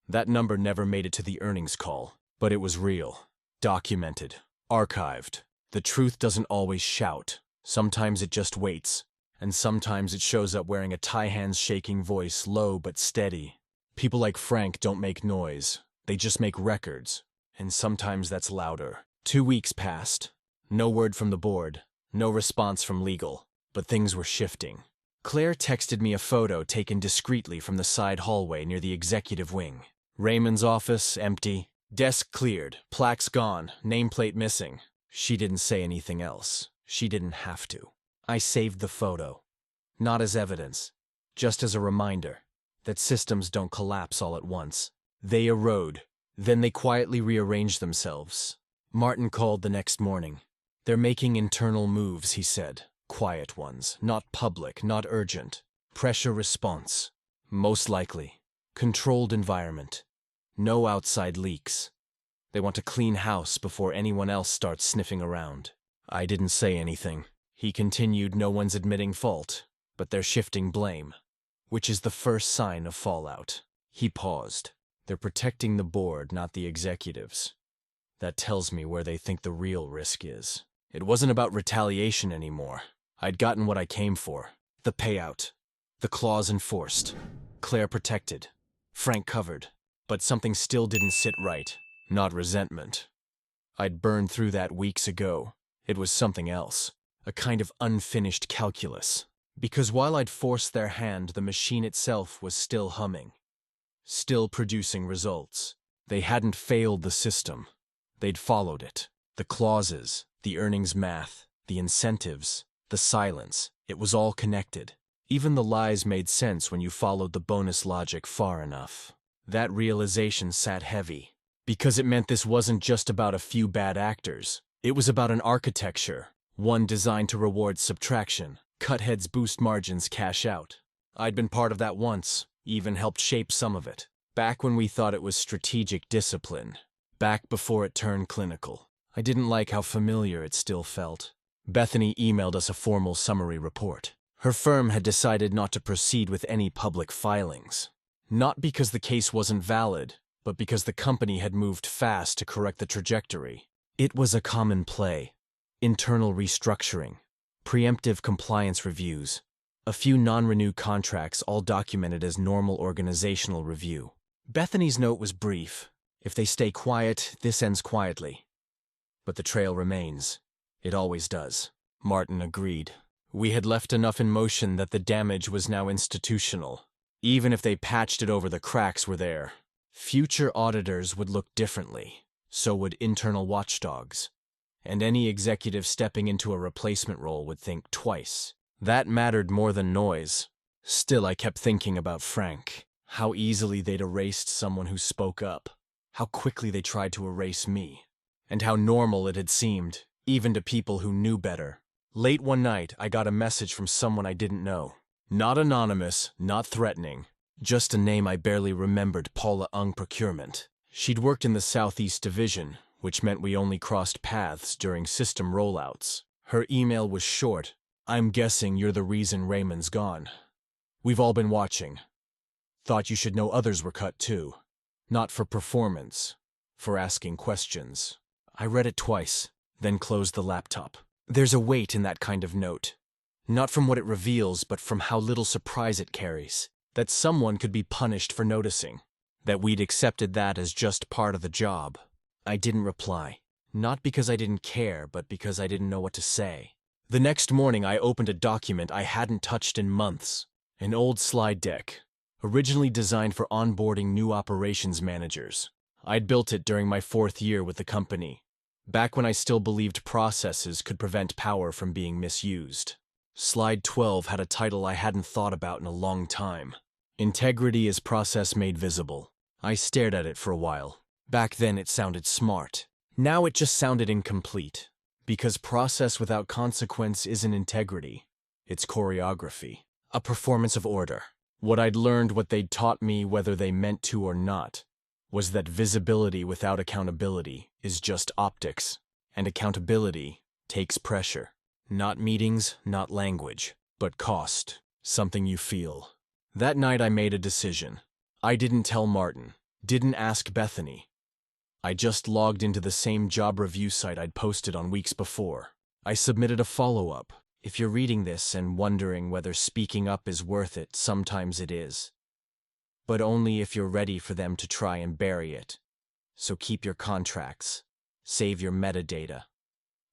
Speaker 1: That number never made it to the earnings call, but it was real, documented, archived. The truth doesn't always shout. Sometimes it just waits, and sometimes it shows up wearing a tie-hands-shaking voice, low but steady. People like Frank don't make noise. They just make records, and sometimes that's louder. 2 weeks passed. No word from the board, no response from legal, but things were shifting. Claire texted me a photo taken discreetly from the side hallway near the executive wing. Raymond's office, empty. Desk cleared, plaques gone, nameplate missing. She didn't say anything else. She didn't have to. I saved the photo. Not as evidence, just as a reminder that systems don't collapse all at once. They erode, then they quietly rearrange themselves. Martin called the next morning. "They're making internal moves," he said. "Quiet ones, not public, not urgent. Pressure response. Most likely. Controlled environment. No outside leaks. They want to clean house before anyone else starts sniffing around." I didn't say anything. He continued, "No one's admitting fault, but they're shifting blame, which is the first sign of fallout." He paused. "They're protecting the board, not the executives. That tells me where they think the real risk is." It wasn't about retaliation anymore. I'd gotten what I came for. The payout. The clause enforced. Claire protected. Frank covered. But something still didn't sit right. Not resentment. I'd burned through that weeks ago. It was something else. A kind of unfinished calculus. Because while I'd forced their hand, the machine itself was still humming, still producing results. They hadn't failed the system. They'd followed it. The clauses, the earnings math, the incentives, the silence, it was all connected. Even the lies made sense when you followed the bonus logic far enough. That realization sat heavy, because it meant this wasn't just about a few bad actors. It was about an architecture, one designed to reward subtraction, cut heads, boost margins, cash out. I'd been part of that once, even helped shape some of it. Back when we thought it was strategic discipline. Back before it turned clinical. I didn't like how familiar it still felt. Bethany emailed us a formal summary report. Her firm had decided not to proceed with any public filings. Not because the case wasn't valid, but because the company had moved fast to correct the trajectory. It was a common play. Internal restructuring, preemptive compliance reviews, a few non-renewed contracts, all documented as normal organizational review. Bethany's note was brief. If they stay quiet, this ends quietly. But the trail remains. It always does. Martin agreed. We had left enough in motion that the damage was now institutional. Even if they patched it over, the cracks were there. Future auditors would look differently. So would internal watchdogs. And any executive stepping into a replacement role would think twice. That mattered more than noise. Still, I kept thinking about Frank. How easily they'd erased someone who spoke up. How quickly they tried to erase me. And how normal it had seemed, even to people who knew better. Late one night, I got a message from someone I didn't know. Not anonymous, not threatening. Just a name I barely remembered, Paula Ung, Procurement. She'd worked in the Southeast Division, which meant we only crossed paths during system rollouts. Her email was short. I'm guessing you're the reason Raymond's gone. We've all been watching. Thought you should know others were cut too. Not for performance, for asking questions. I read it twice, then closed the laptop. There's a weight in that kind of note. Not from what it reveals, but from how little surprise it carries. That someone could be punished for noticing. That we'd accepted that as just part of the job. I didn't reply. Not because I didn't care, but because I didn't know what to say. The next morning, I opened a document I hadn't touched in months. An old slide deck. Originally designed for onboarding new operations managers. I'd built it during my 4th year with the company. Back when I still believed processes could prevent power from being misused. Slide 12 had a title I hadn't thought about in a long time. Integrity is process made visible. I stared at it for a while. Back then it sounded smart. Now it just sounded incomplete. Because process without consequence isn't integrity. It's choreography. A performance of order. What I'd learned, what they'd taught me, whether they meant to or not, was that visibility without accountability is just optics. And accountability takes pressure. Not meetings, not language, but cost. Something you feel. That night I made a decision. I didn't tell Martin. Didn't ask Bethany. I just logged into the same job review site I'd posted on weeks before. I submitted a follow-up. If you're reading this and wondering whether speaking up is worth it, sometimes it is. But only if you're ready for them to try and bury it. So keep your contracts. Save your metadata.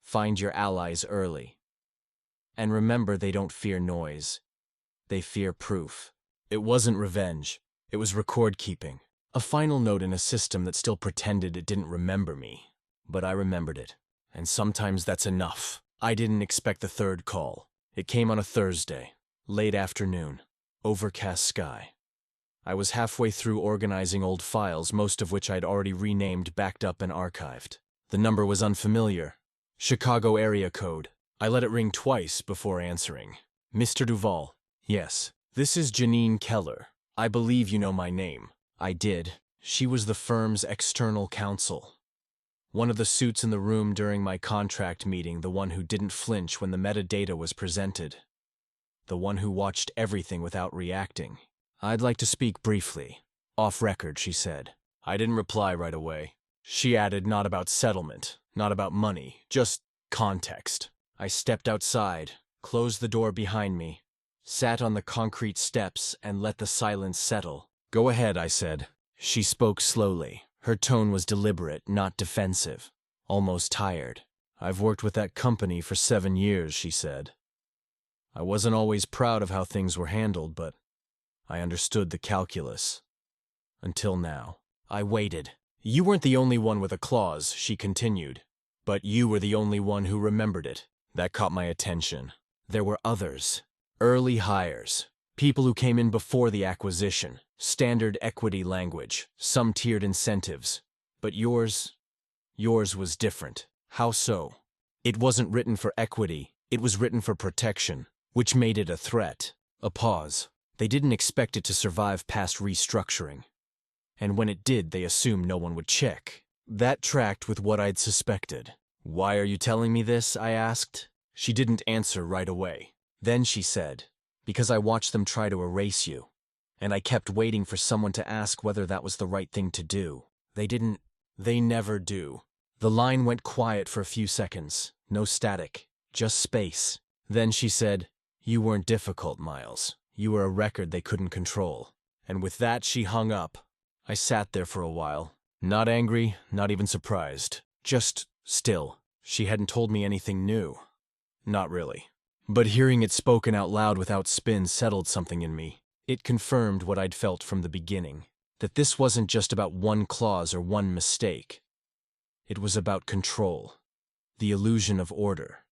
Speaker 1: Find your allies early. And remember, they don't fear noise. They fear proof. It wasn't revenge. It was record-keeping. A final note in a system that still pretended it didn't remember me. But I remembered it. And sometimes that's enough. I didn't expect the third call. It came on a Thursday, late afternoon, overcast sky. I was halfway through organizing old files, most of which I'd already renamed, backed up, and archived. The number was unfamiliar. Chicago area code. I let it ring twice before answering. Mr. Duval. Yes. This is Janine Keller. I believe you know my name. I did. She was the firm's external counsel. One of the suits in the room during my contract meeting, the one who didn't flinch when the metadata was presented. The one who watched everything without reacting. I'd like to speak briefly. Off record, she said. I didn't reply right away. She added, not about settlement, not about money, just context. I stepped outside, closed the door behind me, sat on the concrete steps, and let the silence settle. Go ahead, I said. She spoke slowly. Her tone was deliberate, not defensive. Almost tired. I've worked with that company for 7 years, she said. I wasn't always proud of how things were handled, but I understood the calculus. Until now. I waited. You weren't the only one with a clause, she continued. But you were the only one who remembered it. That caught my attention. There were others. Early hires. People who came in before the acquisition. Standard equity language. Some tiered incentives. But yours was different. How so? It wasn't written for equity. It was written for protection, which made it a threat. A pause. They didn't expect it to survive past restructuring. And when it did, they assumed no one would check. That tracked with what I'd suspected. Why are you telling me this? I asked. She didn't answer right away. Then she said, because I watched them try to erase you. And I kept waiting for someone to ask whether that was the right thing to do. They never do. The line went quiet for a few seconds. No static, just space. Then she said, you weren't difficult, Miles. You were a record they couldn't control. And with that, she hung up. I sat there for a while. Not angry, not even surprised. Just still. She hadn't told me anything new. Not really. But hearing it spoken out loud without spin settled something in me. It confirmed what I'd felt from the beginning. That this wasn't just about one clause or one mistake. It was about control. The illusion of order.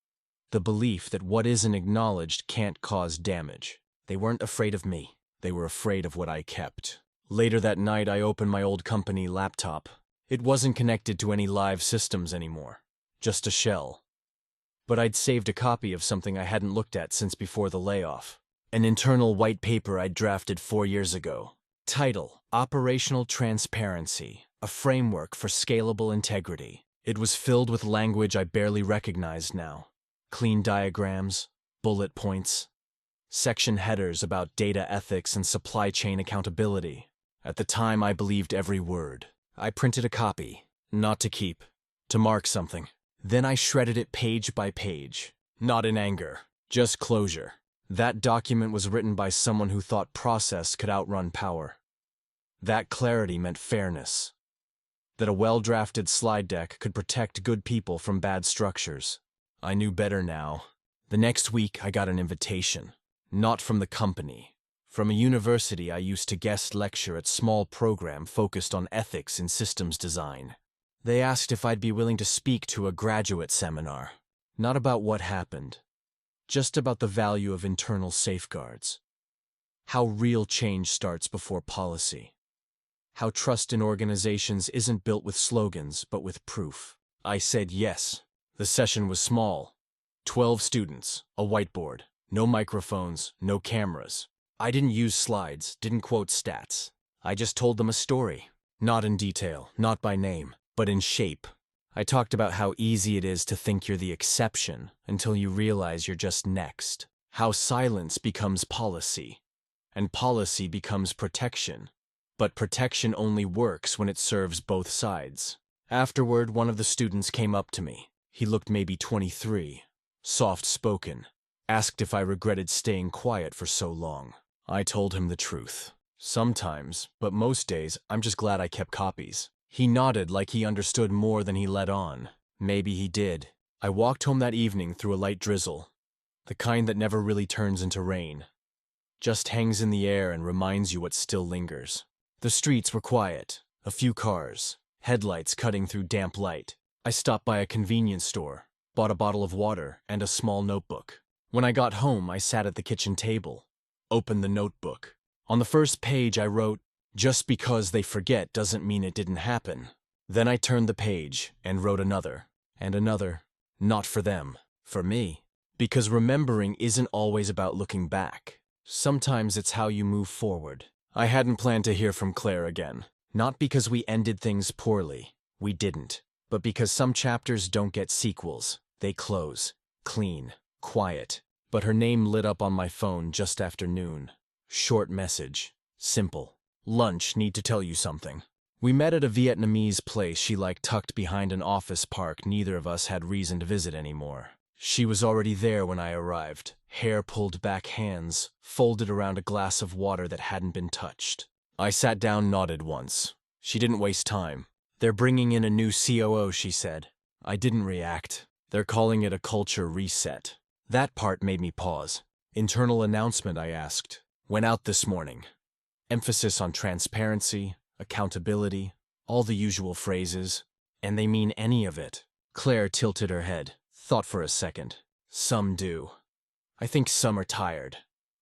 Speaker 1: The belief that what isn't acknowledged can't cause damage. They weren't afraid of me. They were afraid of what I kept. Later that night, I opened my old company laptop. It wasn't connected to any live systems anymore. Just a shell. But I'd saved a copy of something I hadn't looked at since before the layoff. An internal white paper I'd drafted 4 years ago. Title, Operational Transparency, a Framework for Scalable Integrity. It was filled with language I barely recognized now. Clean diagrams, bullet points, section headers about data ethics and supply chain accountability. At the time, I believed every word. I printed a copy, not to keep, to mark something. Then I shredded it page by page. Not in anger, just closure. That document was written by someone who thought process could outrun power. That clarity meant fairness. That a well-drafted slide deck could protect good people from bad structures. I knew better now. The next week, I got an invitation. Not from the company. From a university I used to guest lecture at small program focused on ethics in systems design. They asked if I'd be willing to speak to a graduate seminar. Not about what happened. Just about the value of internal safeguards. How real change starts before policy. How trust in organizations isn't built with slogans, but with proof. I said yes. The session was small. 12 students, a whiteboard, no microphones, no cameras. I didn't use slides, didn't quote stats. I just told them a story. Not in detail, not by name, but in shape. I talked about how easy it is to think you're the exception until you realize you're just next. How silence becomes policy, and policy becomes protection. But protection only works when it serves both sides. Afterward, one of the students came up to me. He looked maybe 23, soft-spoken, asked if I regretted staying quiet for so long. I told him the truth. Sometimes, but most days, I'm just glad I kept copies. He nodded like he understood more than he let on. Maybe he did. I walked home that evening through a light drizzle. The kind that never really turns into rain. Just hangs in the air and reminds you what still lingers. The streets were quiet. A few cars. Headlights cutting through damp light. I stopped by a convenience store, bought a bottle of water and a small notebook. When I got home, I sat at the kitchen table, opened the notebook. On the first page, I wrote, "Just because they forget doesn't mean it didn't happen." Then I turned the page and wrote another, and another. Not for them, for me. Because remembering isn't always about looking back. Sometimes it's how you move forward. I hadn't planned to hear from Claire again. Not because we ended things poorly. We didn't. But because some chapters don't get sequels. They close. Clean. Quiet. But her name lit up on my phone just after noon. Short message. Simple. Lunch, need to tell you something. We met at a Vietnamese place she liked tucked behind an office park neither of us had reason to visit anymore. She was already there when I arrived. Hair pulled back, hands folded around a glass of water that hadn't been touched. I sat down, nodded once. She didn't waste time. "They're bringing in a new COO, she said. I didn't react. They're calling it a culture reset. That part made me pause. Internal announcement, I asked. Went out this morning. Emphasis on transparency, accountability, all the usual phrases. And they mean any of it. Claire tilted her head, thought for a second. Some do. I think some are tired.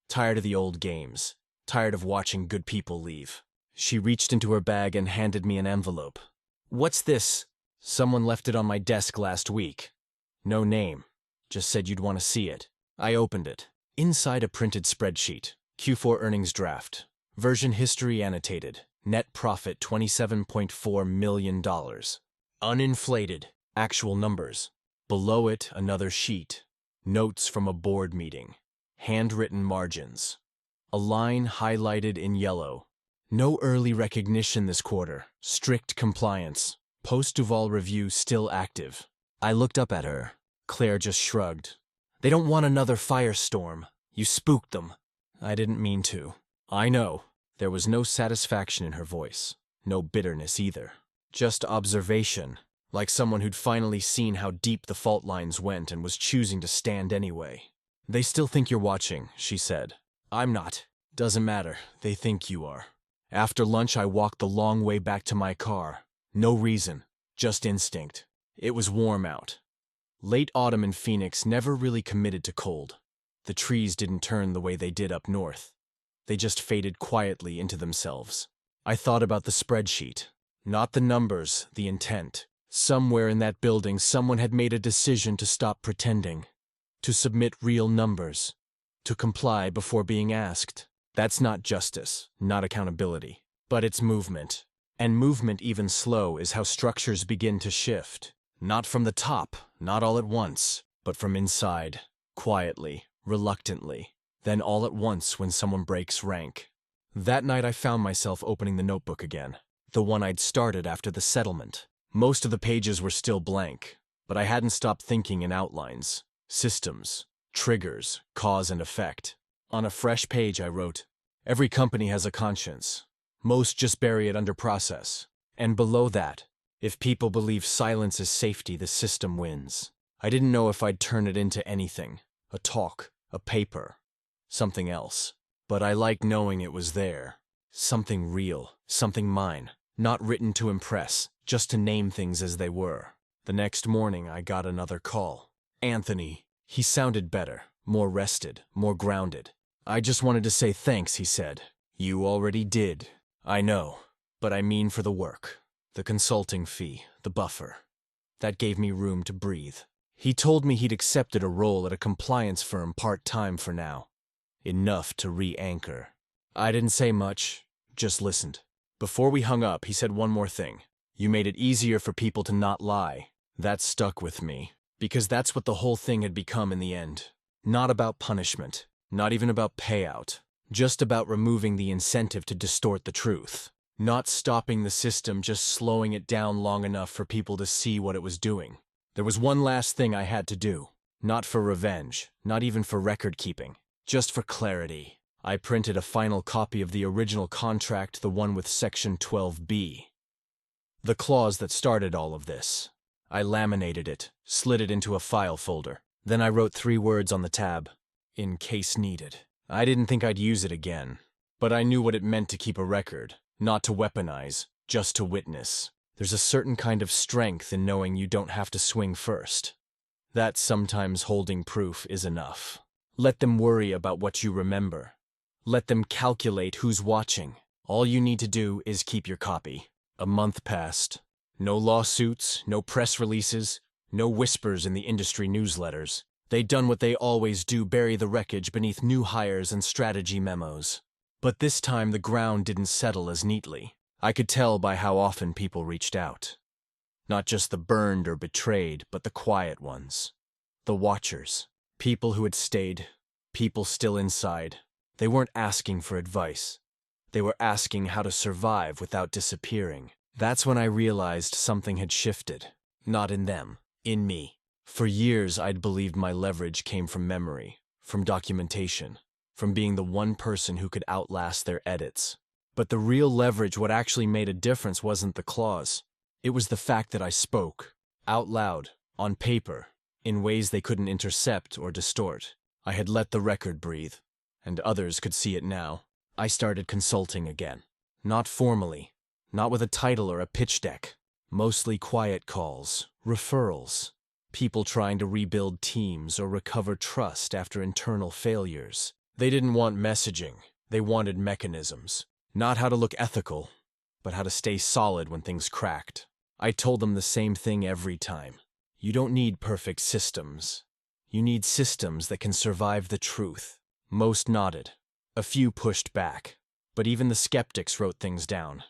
Speaker 1: Tired of the old games. Tired of watching good people leave. She reached into her bag and handed me an envelope. What's this? Someone left it on my desk last week. No name. Just said you'd want to see it. I opened it. Inside a printed spreadsheet. Q4 earnings draft. Version history annotated. Net profit $27.4 million. Uninflated. Actual numbers. Below it, another sheet. Notes from a board meeting. Handwritten margins. A line highlighted in yellow. No early recognition this quarter. Strict compliance. Post-Duval review still active. I looked up at her. Claire just shrugged. They don't want another firestorm. You spooked them. I didn't mean to. I know. There was no satisfaction in her voice. No bitterness either. Just observation. Like someone who'd finally seen how deep the fault lines went and was choosing to stand anyway. They still think you're watching, she said. I'm not. Doesn't matter. They think you are. After lunch, I walked the long way back to my car. No reason. Just instinct. It was warm out. Late autumn in Phoenix never really committed to cold. The trees didn't turn the way they did up north. They just faded quietly into themselves. I thought about the spreadsheet. Not the numbers, the intent. Somewhere in that building, someone had made a decision to stop pretending. To submit real numbers. To comply before being asked. That's not justice, not accountability. But it's movement. And movement, even slow, is how structures begin to shift. Not from the top, not all at once, but from inside. Quietly, reluctantly. Then all at once when someone breaks rank. That night I found myself opening the notebook again. The one I'd started after the settlement. Most of the pages were still blank, but I hadn't stopped thinking in outlines, systems, triggers, cause and effect. On a fresh page I wrote, every company has a conscience. Most just bury it under process. And below that, if people believe silence is safety, the system wins. I didn't know if I'd turn it into anything, a talk, a paper, something else. But I liked knowing it was there. Something real, something mine, not written to impress, just to name things as they were. The next morning I got another call. Anthony. He sounded better, more rested, more grounded. I just wanted to say thanks, he said. You already did. I know, but I mean for the work. The consulting fee, the buffer. That gave me room to breathe. He told me he'd accepted a role at a compliance firm part-time for now. Enough to re-anchor. I didn't say much, just listened. Before we hung up, he said one more thing. You made it easier for people to not lie. That stuck with me, because that's what the whole thing had become in the end. Not about punishment, not even about payout, just about removing the incentive to distort the truth. Not stopping the system, just slowing it down long enough for people to see what it was doing. There was one last thing I had to do. Not for revenge, not even for record keeping, just for clarity. I printed a final copy of the original contract, the one with Section 12B. The clause that started all of this. I laminated it, slid it into a file folder. Then I wrote 3 words on the tab. In case needed. I didn't think I'd use it again. But I knew what it meant to keep a record. Not to weaponize, just to witness. There's a certain kind of strength in knowing you don't have to swing first. That sometimes holding proof is enough. Let them worry about what you remember. Let them calculate who's watching. All you need to do is keep your copy. A month passed. No lawsuits, no press releases, no whispers in the industry newsletters. They'd done what they always do, bury the wreckage beneath new hires and strategy memos. But this time the ground didn't settle as neatly. I could tell by how often people reached out. Not just the burned or betrayed, but the quiet ones. The watchers. People who had stayed. People still inside. They weren't asking for advice. They were asking how to survive without disappearing. That's when I realized something had shifted. Not in them. In me. For years I'd believed my leverage came from memory, from documentation, from being the one person who could outlast their edits. But the real leverage, what actually made a difference, wasn't the clause. It was the fact that I spoke. Out loud. On paper. In ways they couldn't intercept or distort. I had let the record breathe, and others could see it now. I started consulting again. Not formally, not with a title or a pitch deck. Mostly quiet calls, referrals, people trying to rebuild teams or recover trust after internal failures. They didn't want messaging, they wanted mechanisms. Not how to look ethical, but how to stay solid when things cracked. I told them the same thing every time. You don't need perfect systems. You need systems that can survive the truth. Most nodded. A few pushed back. But even the skeptics wrote things down.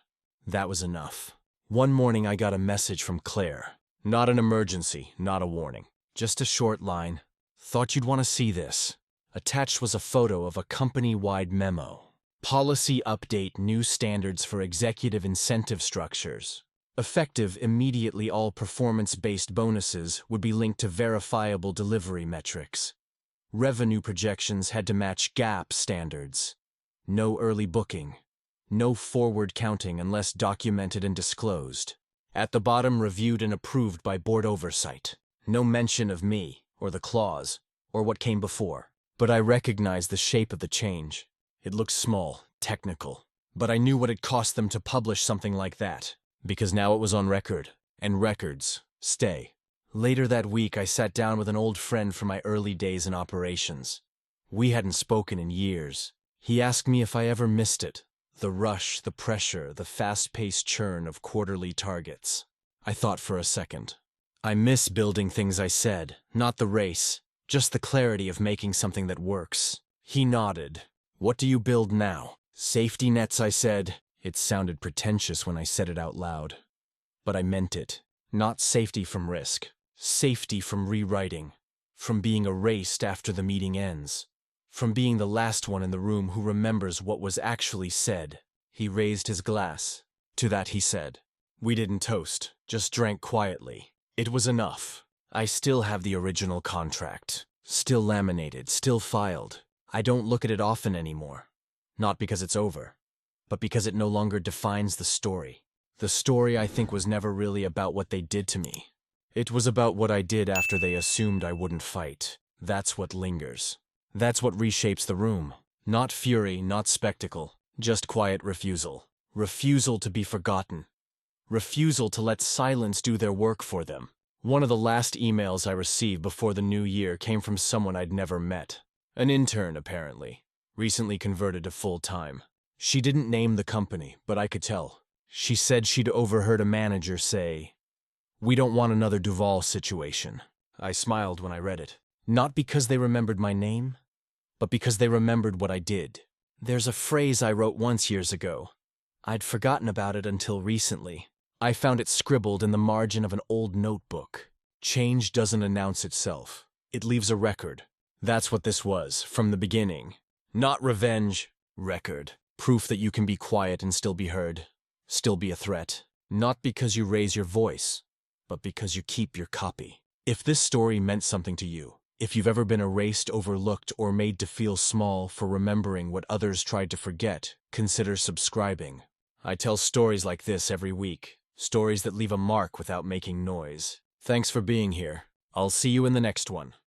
Speaker 1: That was enough. One morning I got a message from Claire. Not an emergency, not a warning. Just a short line. Thought you'd want to see this. Attached was a photo of a company-wide memo. Policy update, new standards for executive incentive structures. Effective immediately, all performance-based bonuses would be linked to verifiable delivery metrics. Revenue projections had to match GAAP standards. No early booking. No forward counting unless documented and disclosed. At the bottom, reviewed and approved by board oversight. No mention of me, or the clause, or what came before. But I recognized the shape of the change. It looked small, technical. But I knew what it cost them to publish something like that. Because now it was on record. And records stay. Later that week, I sat down with an old friend from my early days in operations. We hadn't spoken in years. He asked me if I ever missed it. The rush, the pressure, the fast-paced churn of quarterly targets. I thought for a second. I miss building things, I said, not the race, just the clarity of making something that works. He nodded. What do you build now? Safety nets, I said. It sounded pretentious when I said it out loud. But I meant it. Not safety from risk. Safety from rewriting. From being erased after the meeting ends. From being the last one in the room who remembers what was actually said. He raised his glass. To that he said. We didn't toast, just drank quietly. It was enough. I still have the original contract. Still laminated, still filed. I don't look at it often anymore. Not because it's over, but because it no longer defines the story. The story, I think, was never really about what they did to me. It was about what I did after they assumed I wouldn't fight. That's what lingers. That's what reshapes the room. Not fury, not spectacle, just quiet refusal. Refusal to be forgotten. Refusal to let silence do their work for them. One of the last emails I received before the new year came from someone I'd never met. An intern, apparently. Recently converted to full-time. She didn't name the company, but I could tell. She said she'd overheard a manager say, "We don't want another Duval situation." I smiled when I read it. Not because they remembered my name, but because they remembered what I did. There's a phrase I wrote once years ago. I'd forgotten about it until recently. I found it scribbled in the margin of an old notebook. Change doesn't announce itself. It leaves a record. That's what this was, from the beginning. Not revenge, record. Proof that you can be quiet and still be heard. Still be a threat. Not because you raise your voice, but because you keep your copy. If this story meant something to you, if you've ever been erased, overlooked, or made to feel small for remembering what others tried to forget, consider subscribing. I tell stories like this every week. Stories that leave a mark without making noise. Thanks for being here. I'll see you in the next one.